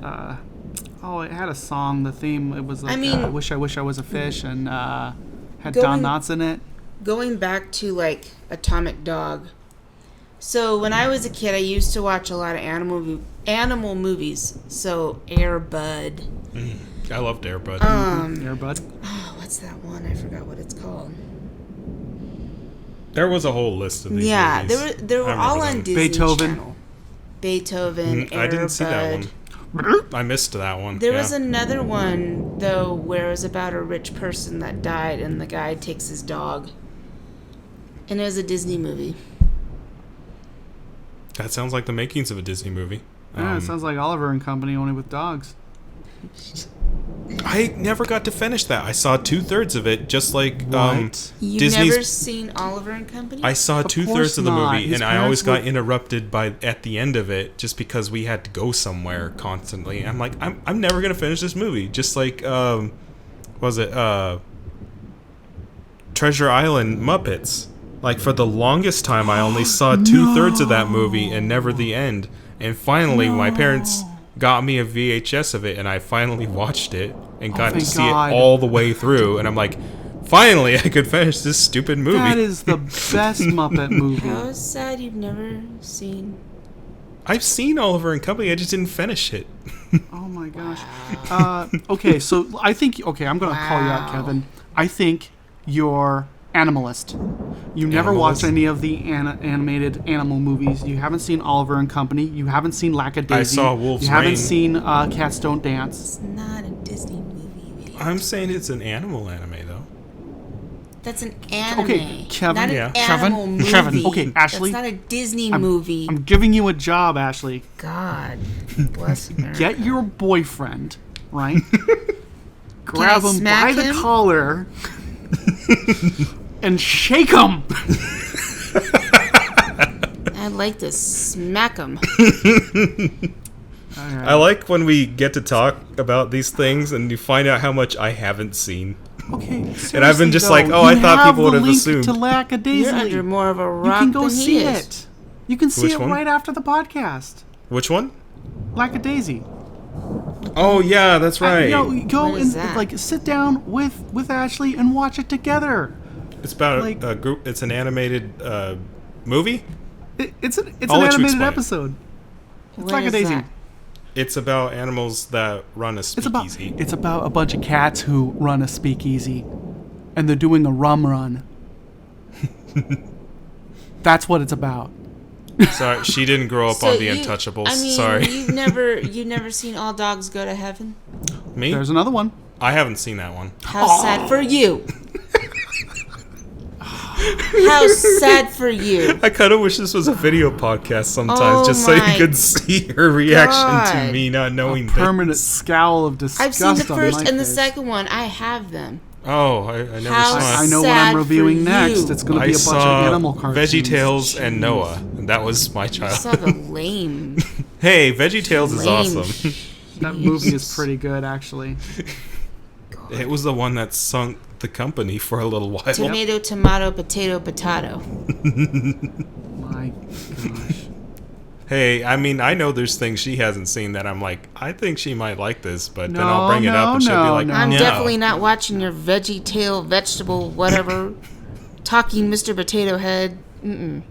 Oh, it had a song. The theme, it was like, I mean, I Wish I Was a Fish, and had going- Don Knotts in it. Going back to, like, Atomic Dog. So, when I was a kid, I used to watch a lot of animal movies. So, Air Bud. I loved Air Bud. Air Bud. Oh, what's that one? I forgot what it's called. There was a whole list of these Yeah, movies. they were I remember all on them. Disney Beethoven. Channel. Beethoven, Air I didn't see that Bud. one. I missed that one. There was another one, though, where it was about a rich person that died and the guy takes his dog. And it was a Disney movie. That sounds like the makings of a Disney movie. Yeah, it sounds like Oliver and Company, only with dogs. I never got to finish that. I saw 2/3 of it, just like You've Disney's. never seen Oliver and Company? I saw Of 2/3 course of the not. movie, His and I always parents got interrupted at the end of it, just because we had to go somewhere constantly. I'm like, I'm never gonna finish this movie. Just like was it Treasure Island Muppets? Like, for the longest time, I only saw 2/3 of that movie and never the end. And finally, my parents got me a VHS of it, and I finally watched it and got to thank see God. it all the way through. And I'm like, finally, I could finish this stupid movie. That is the best Muppet movie. How sad you've never seen... I've seen Oliver and Company, I just didn't finish it. Oh my gosh. Okay, so I think... Okay, I'm going to call you out, Wow. Kevin. I think you're animalist. You never watched Animalist? any of the animated animal movies. You haven't seen Oliver and Company. You haven't seen Lackadaisy. I saw Wolf's You haven't Rain. seen Cats Don't Dance. It's not a Disney movie. Video. I'm saying it's an animal anime, though. That's an anime. Okay, Kevin. Not an Yeah. animal Kevin, movie. Kevin, okay, Ashley, That's not a Disney movie. I'm giving you a job, Ashley. God bless America. Get your boyfriend, right? Grab I him smack by the him? collar and shake him. I'd like to smack him. I like when we get to talk about these things and you find out how much I haven't seen. Okay, And I've been seriously, just though, like, oh, I you thought have people would the have link assumed. to Lackadaisy. You're under more of a You rock can go than see he is. it. You can see Which it one? right after the podcast. Which one? Lackadaisy. Oh, yeah, that's right. Go What is and that? like sit down with Ashley and watch it together. It's about like- a group. It's an animated movie. It's an I'll let you animated explain. episode. It's What is Lackadaisy. that? It's about animals that run a speakeasy. It's about a bunch of cats who run a speakeasy, and they're doing a rum run. That's what it's about. Sorry, she didn't grow up So on The you- Untouchables. I mean, Sorry. you've never seen All Dogs Go to Heaven? Me? There's another one. I haven't seen that one. How sad for you. How sad for you. I kind of wish this was a video podcast sometimes, Oh just so you my could see her reaction to God. me not knowing Permanent things. scowl of disgust. I've seen the on first my and the face. second one. I have them. Oh, I never How saw I it. know what sad I'm for reviewing next. you. It's going to I be a bunch saw of animal cartoons. VeggieTales and Noah, and that was my I child. saw the lame. Hey, VeggieTales is Lame. awesome. That movie is pretty good, actually. It was the one that sunk the company for a little while. Tomato, tomato, potato, potato. My gosh. Hey, I mean, I know there's things she hasn't seen that I'm like, I think she might like this, but then I'll bring it up and she'll be like, I'm no. definitely not watching your veggie tail, vegetable, whatever, talking Mr. Potato Head. Mm-mm.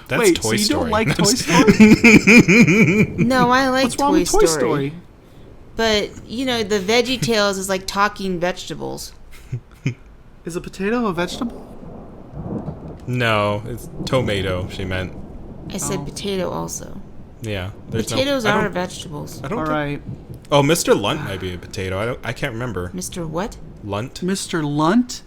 That's Wait, Toy so you Story. don't like I'm Toy just- Story? No, I like What's wrong with Toy Story? But, you know, the Veggie Tales is like talking vegetables. Is a potato a vegetable? No, it's tomato, she meant. I said potato also. Yeah. There's Potatoes no, I are don't- vegetables. I don't All think- right. Oh, Mr. Lunt might be a potato. I can't remember. Mr. What? Lunt? Mr. Lunt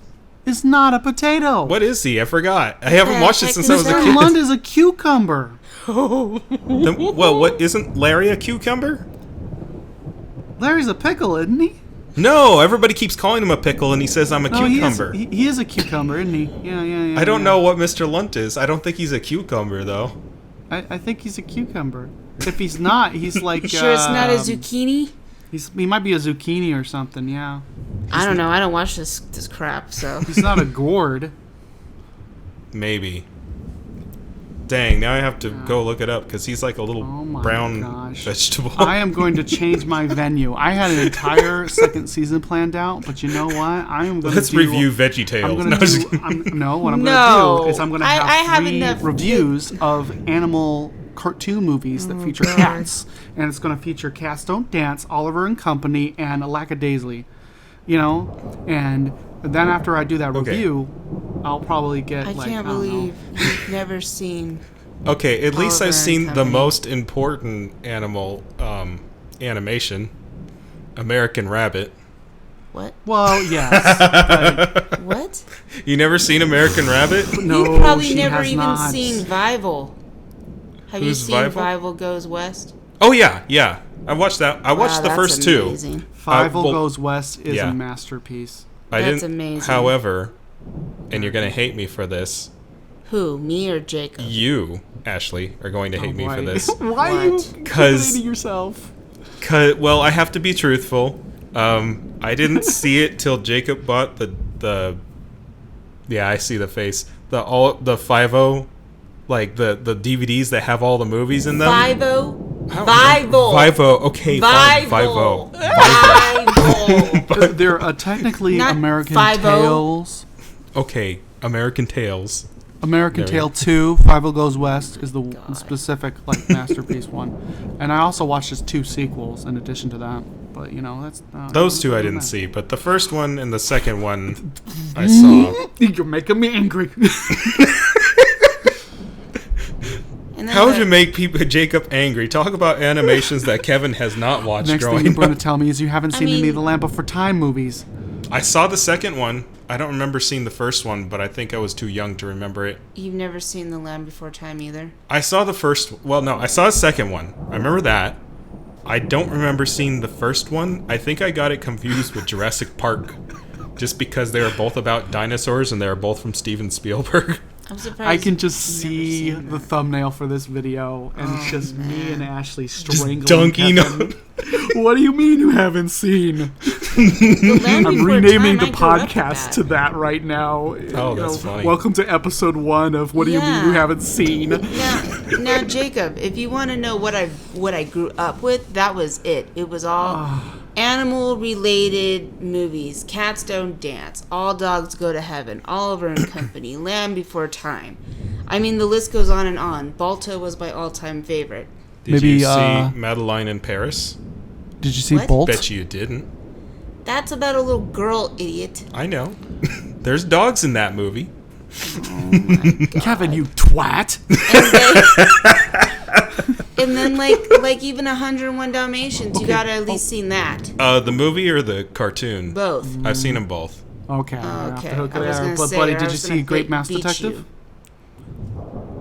is not a potato. What is he? I forgot. I haven't watched it heck since I was is a Mr. kid. Lunt is a cucumber. Well, what isn't Larry a cucumber? Larry's a pickle, isn't he? No, everybody keeps calling him a pickle, and he says I'm a No, cucumber. he is a cucumber, isn't he? Yeah. I don't yeah. know what Mr. Lunt is. I don't think he's a cucumber, though. I think he's a cucumber. If he's not, he's like. You sure it's not a zucchini? He might be a zucchini or something. Yeah. I don't know. I don't watch this crap, so. He's not a gourd. Maybe. Dang, now I have to go look it up because he's like a little brown vegetable. I am going to change my venue. I had an entire second season planned out, but you know what? I am going Let's review VeggieTales. What I'm going to do is I'm going to have three reviews of animal cartoon movies that feature cats, and it's going to feature Cats Don't Dance, Oliver and Company, and Alackadaisy. You know, and then after I do that review, I'll probably get I can't believe you've never seen. Okay, at least I've seen the most important animal animation, American Rabbit. What? Well, yes. What? You never seen American Rabbit? No, You've probably she never has even not. seen Vival. Have you seen Vival Goes West? Oh yeah. I watched that. I watched the first amazing. two. Fivel Goes West is a masterpiece. That's amazing. However, and you're going to hate me for this. Who, me or Jacob? You, Ashley, are going to hate me for this. Why are you incriminating yourself? Well, I have to be truthful. I didn't see it till Jacob bought the yeah, I see the face. The 5-0, like the DVDs that have all the movies in them. 5-0? Vival. Okay, Vival. 5-0. But they're technically Not American 5-0. Tales. Okay, American Tales. American Tale 2, Fivel Goes West is the specific masterpiece one. And I also watched his 2 sequels in addition to that. But, you know, that's... Those 2 I didn't see, but the first one and the second one I saw. You're making me angry. How would you make Jacob angry? Talk about animations that Kevin has not watched Next growing thing you're going up. to tell me is you haven't seen any of the Lamp for Time movies. I saw the second one. I don't remember seeing the first one, but I think I was too young to remember it. You've never seen The Land Before Time either? I saw the first... Well, no, I saw the second one. I remember that. I don't remember seeing the first one. I think I got it confused with Jurassic Park. Just because they were both about dinosaurs and they were both from Steven Spielberg. I'm surprised. I can just see the thumbnail for this video, and it's just me and Ashley strangling dunking Kevin. What do you mean you haven't seen? I'm renaming the podcast to that right now. Oh, that's funny. Welcome to episode 1 of What Do You Mean You Haven't Seen? Now, Jacob, if you want to know what I grew up with, that was it. It was all animal-related movies. Cats Don't Dance, All Dogs Go to Heaven, Oliver and Company, Land Before Time. I mean, the list goes on and on. Balto was my all-time favorite. Did you see Madeline in Paris? Did you see What? Bolt? Bet you didn't. That's about a little girl, idiot. I know. There's dogs in that movie. Oh my God. Kevin, you twat. And then like even 101 Dalmatians, you gotta at least seen that. The movie or the cartoon? Both. I've seen them both. Okay. Okay. But buddy, did you see Great Mouse Detective?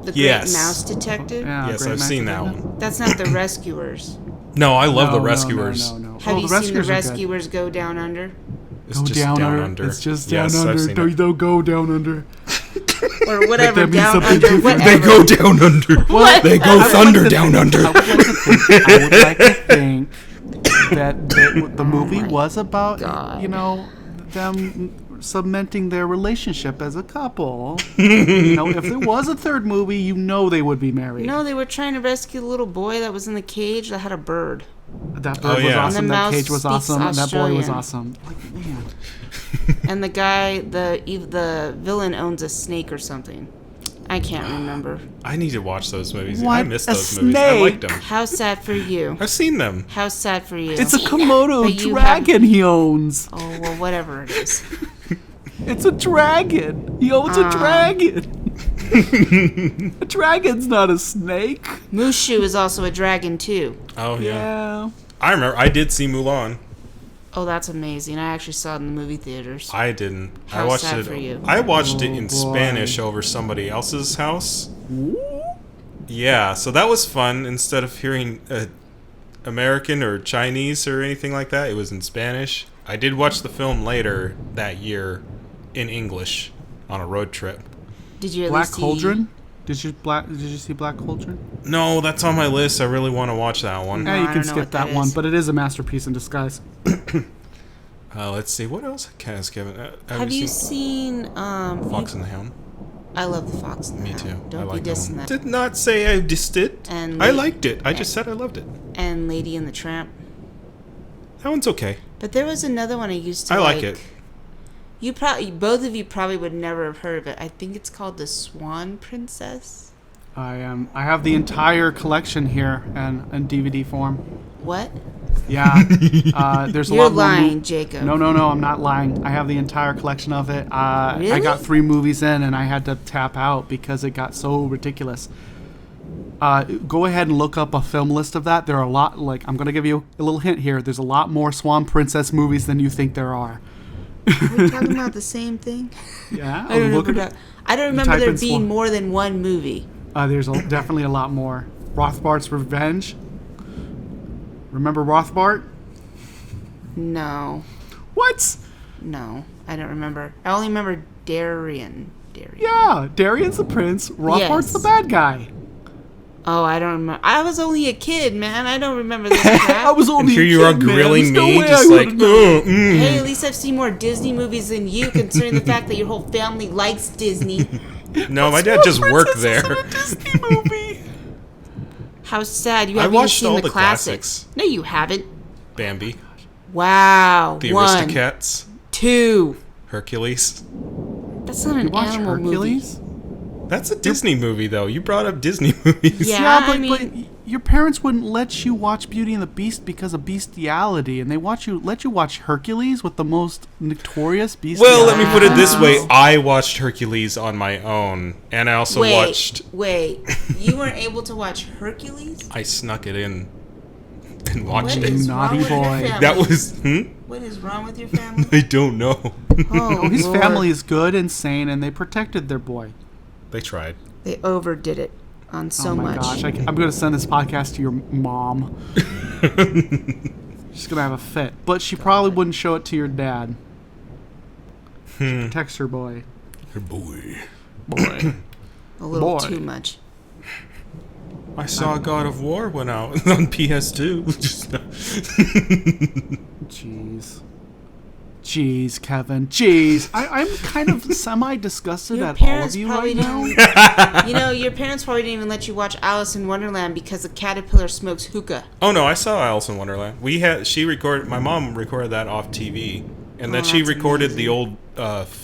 The Great Mouse Detective? Yeah, Yes, I've seen that one. That's not The Rescuers. No, I love The Rescuers. No. Have you seen The are Rescuers Go Down Under? It's Go just down under. It's just down I've under. seen it. Don't go down under. Or whatever, That means down something under, different. whatever. They go down under. What? They go thunder down under. I would like to think that the movie was about, God. you know, them cementing their relationship as a couple. You know, if there was a third movie, you know they would be married. No, they were trying to rescue the little boy that was in the cage that had a bird. That bird was awesome. And the That mouse cage was speaks awesome. And that boy was Australian. awesome. Like, man. And the guy, the villain owns a snake or something. I can't remember. I need to watch those movies. What? I missed A those movies. I snake? liked them. How sad for you. I've seen them. How sad for you. It's a Komodo But you dragon he owns. Oh, well, whatever it is. It's a dragon. He owns a dragon. A dragon's not a snake. Mushu is also a dragon, too. Oh, yeah. Yeah. I remember. I did see Mulan. Oh, that's amazing. I actually saw it in the movie theaters. I didn't. How I watched sad it. for you. I watched it in boy. Spanish over somebody else's house. Yeah, so that was fun. Instead of hearing American or Chinese or anything like that, it was in Spanish. I did watch the film later that year in English on a road trip. Did you at Black least Cauldron? Did you see Black Cauldron? No, that's on my list. I really want to watch that one. Yeah, you I can don't know skip what that that one, is. but it is a masterpiece in disguise. Let's see. What else has Kevin? Have you seen Fox and the Hound? I love the fox in the Me hat. too. Don't I like be dissing that. Did not say I dissed it. And I liked it. I just said I loved it. And Lady and the Tramp. That one's okay. But there was another one I used to I like it. You both of you probably would never have heard of it. I think it's called The Swan Princess. I have the entire collection here in DVD form. What? Yeah. There's a You're lot more. lying, Jacob. No, I'm not lying. I have the entire collection of it. Really? I got 3 movies in and I had to tap out because it got so ridiculous. Go ahead and look up a film list of that. There are a lot, I'm going to give you a little hint here. There's a lot more Swan Princess movies than you think there are. Are we talking about the same thing? Yeah. I don't remember there being Swan. more than one movie. There's definitely a lot more. Rothbart's Revenge. Remember Rothbart? No. What? No, I don't remember. I only remember Darien. Yeah, Darian's the prince. Rothbart's the bad guy. Oh, I don't remember. I was only a kid, man. I don't remember this crap. I was only And here a you kid, are man. grilling There's me, no way just I like, would've known. Hey, at least I've seen more Disney movies than you, considering the fact that your whole family likes Disney. No, my dad just worked there. Isn't a Disney movie. How sad. You I haven't even watched seen all the the classics. No, you haven't. Bambi, Wow. The 1, Aristocats, 2. Hercules. That's not an You watch animal Hercules? movie. That's a Disney movie, though. You brought up Disney movies. Yeah, but, I mean- but your parents wouldn't let you watch Beauty and the Beast because of bestiality, and they let you watch Hercules with the most notorious bestiality. Well, let me put it this way. I watched Hercules on my own, and I also watched... Wait. You weren't able to watch Hercules? I snuck it in and watched What it. is Naughty wrong with your boy. family? That was... What is wrong with your family? I don't know. Oh, His Lord. family is good and sane, and they protected their boy. They tried. They overdid it on so oh my much. gosh, I'm going to send this podcast to your mom. She's going to have a fit. But she probably wouldn't show it to your dad. She protects her boy. Her boy. Boy. A little Boy. too much. I saw God of War went out on PS2. Jeez, Kevin. Jeez. I'm kind of semi-disgusted Your at all of parents you probably right now. your parents probably didn't even let you watch Alice in Wonderland because the caterpillar smokes hookah. Oh no, I saw Alice in Wonderland. My mom recorded that off TV, and then she that's recorded the amazing. old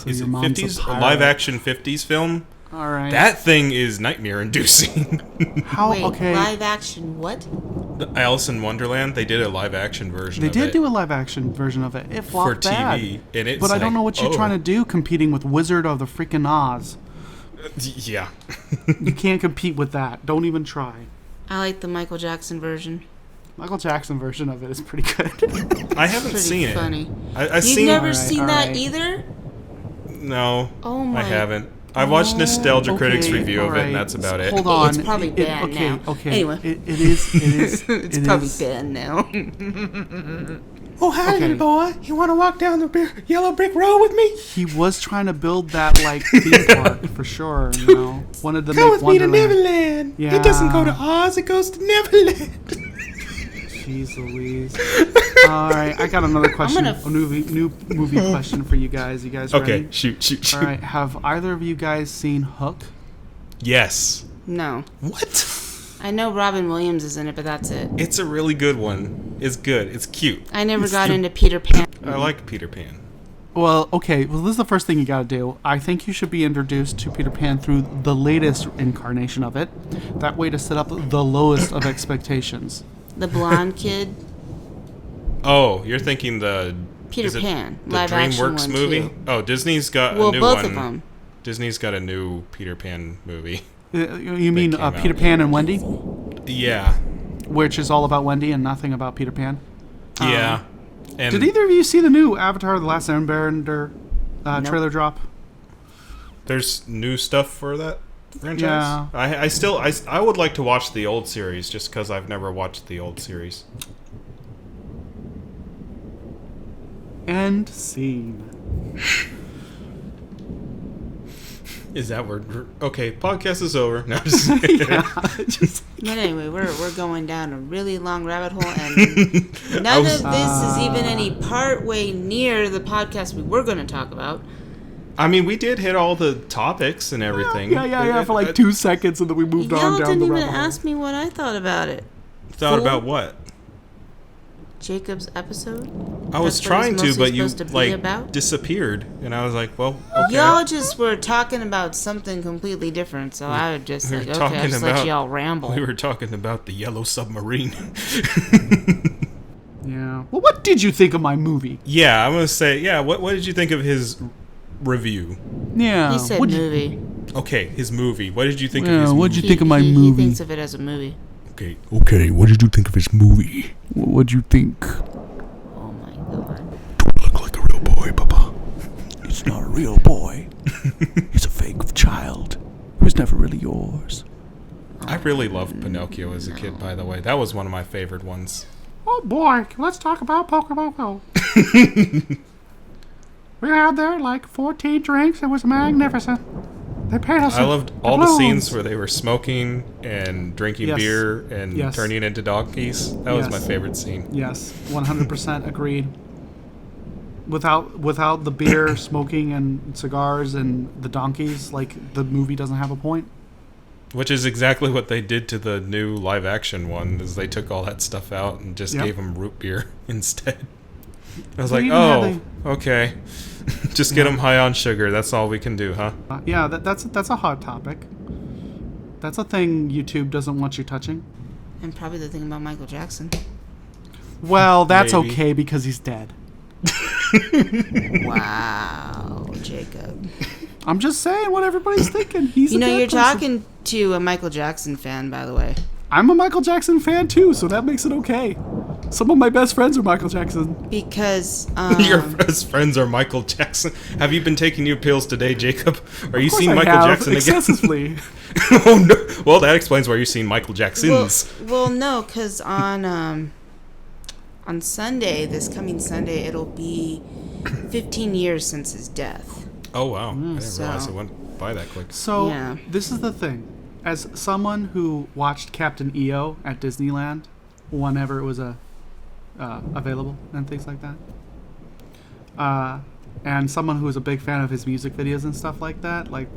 is your it mom's a 50s pirate. live action 50s film. All right. That thing is nightmare inducing. How? Wait, Okay. live action what? Alice in Wonderland, they did a live action version They of did it do a live action version of it. It flopped for bad. TV, and it's But I don't like, know what you're trying to do competing with Wizard of the freaking Oz. Yeah. You can't compete with that. Don't even try. I like the Michael Jackson version. Michael Jackson version of it is pretty good. I haven't Pretty seen funny. it. I've You've seen never Alright, seen that alright. either? No. Oh my. I haven't. I watched Nostalgia Critics review of it, alright. and that's about it. Hold on. It's probably bad okay, now. Okay. Anyway. It is. It's probably bad now. Oh, hi, Okay. little boy. You want to walk down the yellow brick road with me? He was trying to build that theme park for sure. You know, wanted to make Wonderland. Neverland. Yeah. It doesn't go to Oz, it goes to Neverland. Jeez Louise. All right, I got another question. gonna A new movie question for you guys. You guys ready? Okay, shoot. All right. Have either of you guys seen Hook? Yes. No. What? I know Robin Williams is in it, but that's it. It's a really good one. It's good. It's cute. I never got into Peter Pan. I like Peter Pan. Well, okay. Well, this is the first thing you got to do. I think you should be introduced to Peter Pan through the latest incarnation of it. That way to set up the lowest of expectations. The blonde kid. Oh, you're thinking the Peter is it Pan, the live action DreamWorks one, movie? too. Oh, Disney's got Well, a new both one. of them. Disney's got a new Peter Pan movie. You mean came out. Peter Pan and Wendy, Yeah. which is all about Wendy and nothing about Peter Pan? Yeah. And Did either of you see the new Avatar: The Last Airbender trailer drop? there's new stuff for that franchise? Yeah. I would like to watch the old series just because I've never watched the old series. End scene. Is that word? Okay, podcast is over. No, But anyway, we're going down a really long rabbit hole, and none of this is even any part way near the podcast we were going to talk about. I mean, we did hit all the topics and everything. Yeah, for like 2 seconds, and then we moved on down the rabbit hole. Y'all didn't even ask me what I thought about it. Thought about what? Jacob's episode. I was trying to, but you about? Disappeared, and I was like, "Well, okay." Y'all just were talking about something completely different, so I would just like, okay, I'll just let y'all ramble. We were talking about the yellow submarine. Yeah. Well, what did you think of my movie? Yeah, I'm gonna say, yeah. What did you think of his review? Yeah. He said movie. Okay, his movie. What did you think of his movie? What did you think of my movie? He thinks of it as a movie. Okay. What did you think of his movie? What'd you think? Oh my god. Don't look like a real boy, Papa. It's not a real boy. It's a fake child. It was never really yours. I really loved Pinocchio as a kid, by the way. That was one of my favorite ones. Oh boy, let's talk about Pokemon Go. We had there like 14 drinks. It was magnificent. They paid us. I loved all the scenes where they were smoking and drinking beer and turning into donkeys. That was my favorite scene. Yes, 100% agreed. Without the beer, smoking, and cigars and the donkeys, like the movie doesn't have a point. Which is exactly what they did to the new live-action one, is they took all that stuff out and just gave them root beer instead. I was like, oh, okay. Just get them high on sugar. That's all we can do, huh? Yeah, that's a hot topic. That's a thing YouTube doesn't want you touching. And probably the thing about Michael Jackson. Well, that's okay because he's dead. Wow, Jacob. I'm just saying what everybody's thinking. He's you're talking to a Michael Jackson fan, by the way. I'm a Michael Jackson fan too, so that makes it okay. Some of my best friends are Michael Jackson. Because your best friends are Michael Jackson. Have you been taking your pills today, Jacob? Are you seeing Michael Jackson excessively. Again? Oh no! Well, that explains why you're seeing Michael Jacksons. Well, no, because on Sunday, this coming Sunday, it'll be 15 years since his death. Oh wow! I didn't realize it went by that quick. So this is the thing. As someone who watched Captain EO at Disneyland whenever it was available and things like that, and someone who was a big fan of his music videos and stuff like that, like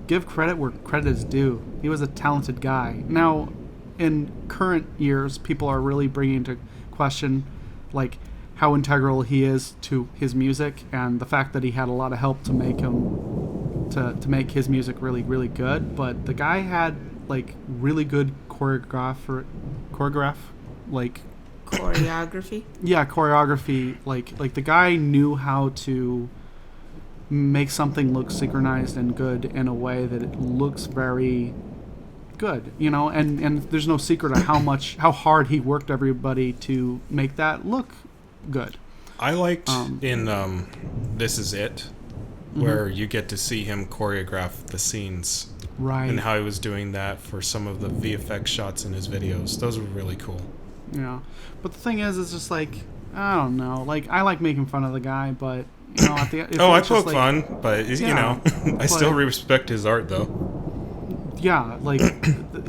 give credit where credit is due. He was a talented guy. Now, in current years, people are really bringing into question like how integral he is to his music and the fact that he had a lot of help to make him to make his music really, really good. But the guy had like really good choreography. Yeah, choreography. Like the guy knew how to make something look synchronized and good in a way that it looks very good, and there's no secret of how hard he worked everybody to make that look good. I liked in This Is It, where you get to see him choreograph the scenes. Right. And how he was doing that for some of the VFX shots in his videos. Those were really cool. Yeah. But the thing is, it's just like, I don't know. Like, I like making fun of the guy, but, at the end... I poke fun, but, I still respect his art, though. Yeah, like...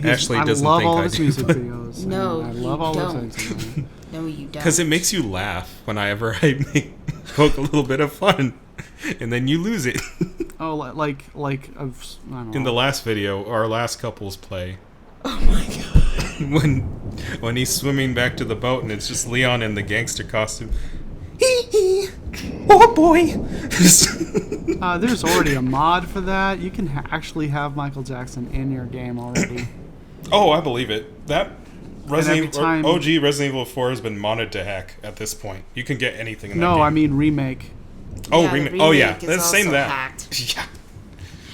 Ashley doesn't I love think all I his do, music videos. No, I love all those things. No, you don't. Because it makes you laugh whenever I poke a little bit of fun, and then you lose it. Oh, I don't know. In the last video, our last couple's play. Oh my god. When he's swimming back to the boat and it's just Leon in the gangster costume. Oh boy. There's already a mod for that. You can actually have Michael Jackson in your game already. Oh, I believe it. That OG Resident Evil 4 has been modded to hack at this point. You can get anything in that game. No, I mean remake. Oh, remake. Oh, yeah. That's same that. Hacked. Yeah.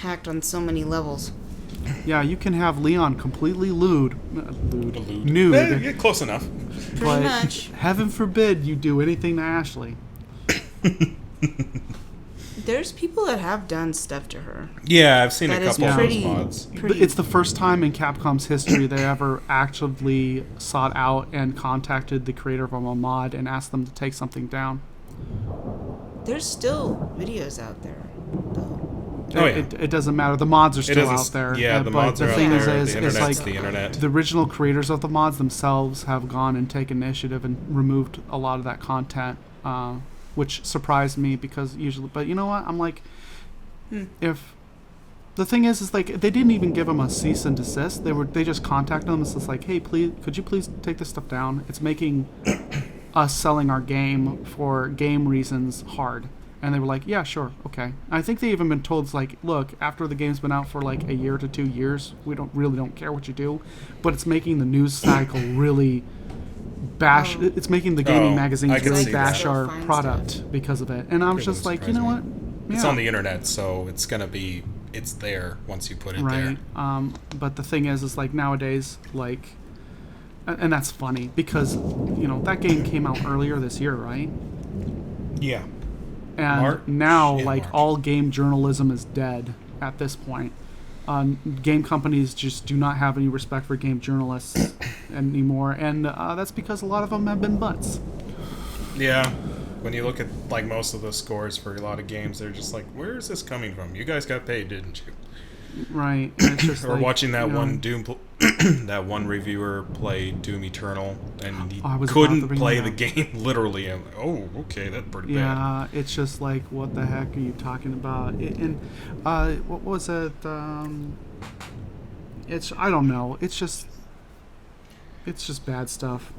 Hacked on so many levels. Yeah, you can have Leon completely nude. Yeah, close enough. Pretty much. Heaven forbid you do anything to Ashley. There's people that have done stuff to her. Yeah, I've seen a couple of those mods. It's the first time in Capcom's history they ever actively sought out and contacted the creator of a mod and asked them to take something down. There's still videos out there, though. It doesn't matter. The mods are still out there. Yeah, the mods are out there. The internet's the internet. The original creators of the mods themselves have gone and taken initiative and removed a lot of that content which surprised me because usually. But you know what? I'm like, if the thing is like they didn't even give them a cease and desist. They just contacted them. It's just like, hey, please, could you please take this stuff down? It's making us selling our game for game reasons hard. And they were like, yeah, sure, okay. I think they even been told, it's like, look, after the game's been out for like a year to 2 years, we don't care what you do. But it's making the news cycle really bash. It's making the gaming magazines really bash our product because of it. And I was just like, you know what? Yeah. It's on the internet, so it's there once you put it there. But the thing is like nowadays, like, and that's funny because, that game came out earlier this year, right? Yeah. And now, like, all game journalism is dead at this point. Game companies just do not have any respect for game journalists anymore, and that's because a lot of them have been butts. Yeah. When you look at, like, most of the scores for a lot of games, they're just like, where is this coming from? You guys got paid, didn't you? Right. It's just or like, watching that one Doom... that one reviewer play Doom Eternal, and he couldn't play the game literally. I'm like, oh, okay, that's pretty bad. Yeah, it's just like, what the heck are you talking about? What was it? I don't know. It's just bad stuff.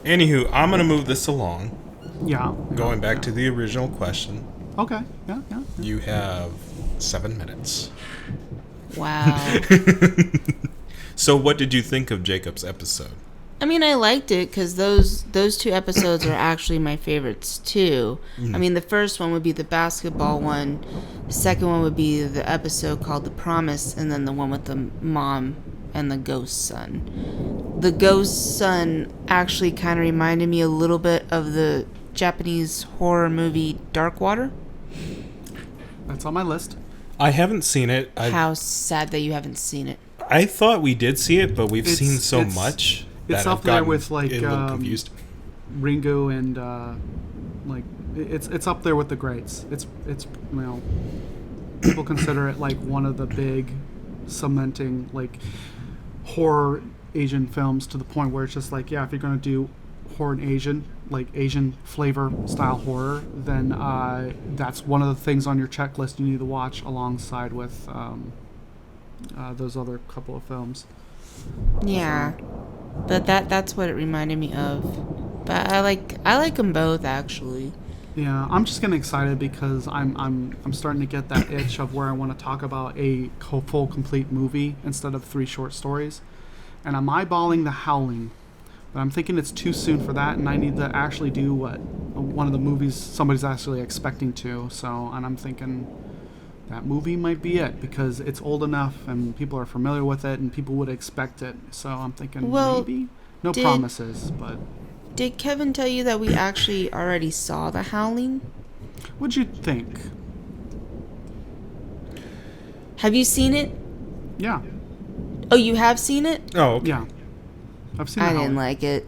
Anywho, I'm gonna move this along. Yeah. Going back to the original question. Okay. Yeah. You have 7 minutes. Wow. So what did you think of Jacob's episode? I mean, I liked it because those 2 episodes are actually my favorites too. I mean, the first one would be the basketball one. The second one would be the episode called The Promise, and then the one with the mom and the ghost son. The ghost son actually kind of reminded me a little bit of the Japanese horror movie Dark Water. That's on my list. I haven't seen it. How sad that you haven't seen it. I thought we did see it, but we've seen so much that it's up there with like a little confused. Ringo and like it's up there with the greats. It's people consider it like one of the big cementing like horror Asian films to the point where it's just like, yeah, if you're gonna do horror and Asian flavor style horror, then that's one of the things on your checklist you need to watch alongside with those other couple of films. Yeah, but that's what it reminded me of. But I like them both actually. Yeah, I'm just getting excited because I'm starting to get that itch of where I want to talk about a full complete movie instead of 3 short stories, and I'm eyeballing The Howling. But I'm thinking it's too soon for that, and I need to actually do one of the movies somebody's actually expecting to. And I'm thinking that movie might be it because it's old enough and people are familiar with it and people would expect it. So I'm thinking maybe. No promises, but... Did Kevin tell you that we actually already saw The Howling? What'd you think? Have you seen it? Yeah. Oh, you have seen it? Oh, okay. Yeah. I've seen I didn't like it.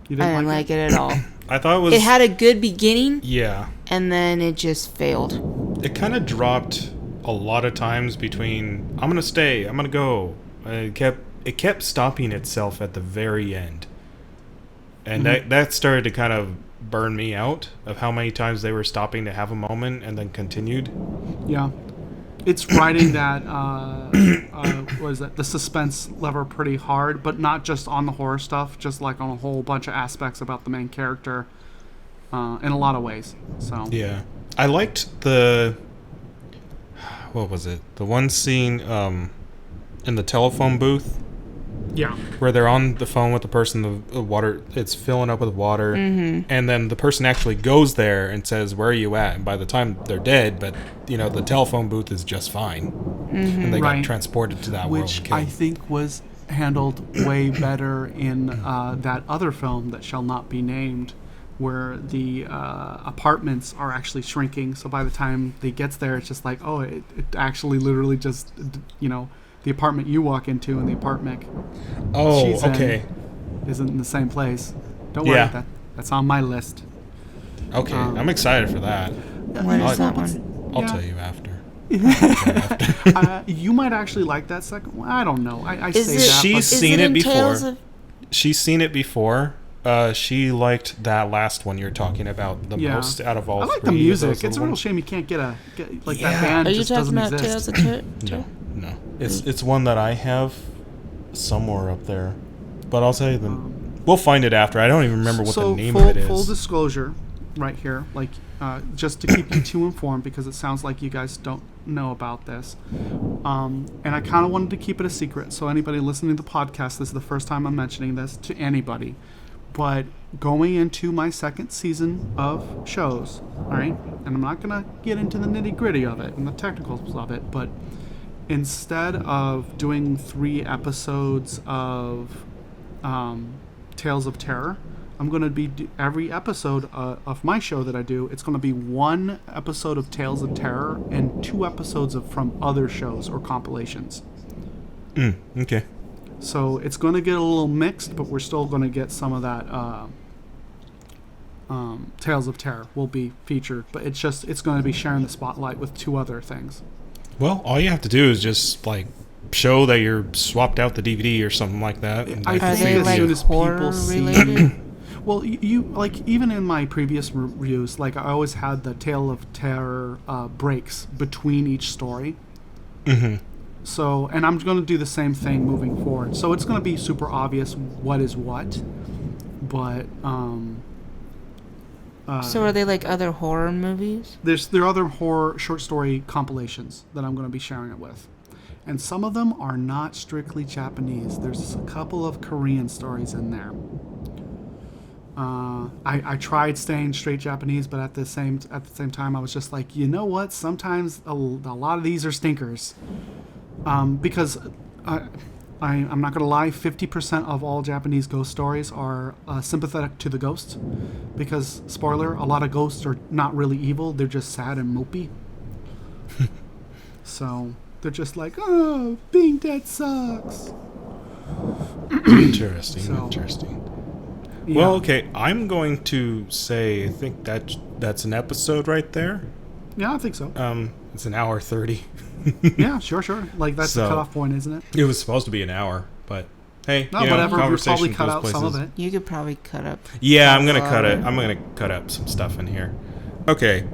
You didn't I didn't like it at all. I thought it was... It had a good beginning. Yeah. And then it just failed. It kind of dropped a lot of times between, I'm going to stay, I'm going to go. It kept stopping itself at the very end. And that started to kind of burn me out of how many times they were stopping to have a moment and then continued. Yeah. It's riding that, what is that, the suspense lever pretty hard, but not just on the horror stuff, just like on a whole bunch of aspects about the main character in a lot of ways. So yeah. I liked what was it? The one scene in the telephone booth. Yeah. Where they're on the phone with the person, the water, it's filling up with water, and then the person actually goes there and says, "Where are you at?" And by the time they're dead, but the telephone booth is just fine, and they got transported to that world. Which I think was handled way better in that other film that shall not be named, where the apartments are actually shrinking. So by the time they gets there, it's just like, oh, it actually literally just, the apartment you walk into and the apartment she's in isn't in the same place. Don't worry, that's on my list. Okay, I'm excited for that. What is that one? I'll tell you after. You might actually like that second one. I don't know. I say that. She's seen it before. She's seen it before, She liked that last one you're talking about the most out of all three. I like the music. It's a real shame you can't get that band. Are you just talking doesn't about exist. Tales of Terror? No. It's one that I have somewhere up there, but I'll tell you we'll find it after. I don't even remember what the name of it is. Full disclosure, right here, just to keep you two informed, because it sounds like you guys don't know about this, and I kind of wanted to keep it a secret. So anybody listening to the podcast, this is the first time I'm mentioning this to anybody. But going into my second season of shows, all right, and I'm not gonna get into the nitty-gritty of it and the technicals of it, but instead of doing 3 episodes of Tales of Terror, I'm going to be every episode of my show that I do, it's going to be 1 episode of Tales of Terror and 2 episodes from other shows or compilations. Okay. So it's going to get a little mixed, but we're still going to get some of that Tales of Terror will be featured, but it's going to be sharing the spotlight with 2 other things. Well, all you have to do is just show that you're swapped out the DVD or something like that. And I think as soon as people see. Well, you even in my previous reviews, I always had the Tale of Terror breaks between each story. Mm-hmm. So, and I'm going to do the same thing moving forward. So it's going to be super obvious what is what, but so are they other horror movies? There are other horror short story compilations that I'm going to be sharing it with. And some of them are not strictly Japanese. There's a couple of Korean stories in there. I tried staying straight Japanese, but at the same time, I was just like, you know what? Sometimes a lot of these are stinkers. Because I'm not going to lie, 50% of all Japanese ghost stories are sympathetic to the ghost. Because, spoiler, a lot of ghosts are not really evil. They're just sad and mopey. So they're just like, oh, being dead sucks. Interesting. Yeah. Well, okay, I'm going to say I think that's an episode right there. Yeah, I think so. It's an hour 30. Yeah, sure. That's the cutoff point, isn't it? It was supposed to be an hour, but hey, whatever. We'll probably cut out some of it. You could probably cut up. Yeah, I'm gonna cut it. I'm gonna cut up some stuff in here. Okay,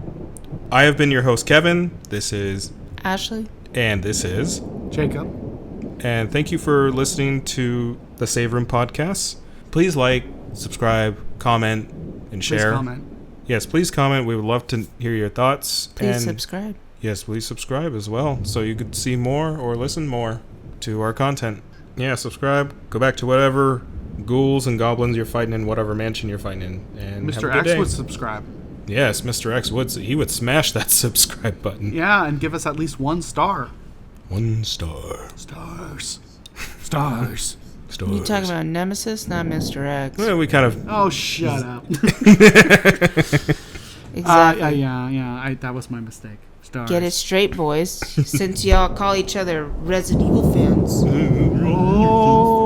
I have been your host, Kevin. This is Ashley, and this is Jacob. And thank you for listening to the Save Room Podcast. Please subscribe, comment, and share. Please comment. Yes, please comment. We would love to hear your thoughts. Please subscribe. Yes, please subscribe as well, so you could see more or listen more to our content. Yeah, subscribe. Go back to whatever ghouls and goblins you're fighting in, whatever mansion you're fighting in, and Mr. have a good X day. would subscribe. Yes, Mr. X would. He would smash that subscribe button. Yeah, and give us at least 1 star. 1 star. Stars. You talking about Nemesis, not Mr. X? Well, we kind of. Oh, shut up. Exactly. Yeah. That was my mistake. Stars. Get it straight, boys. Since y'all call each other Resident Evil fans. Oh.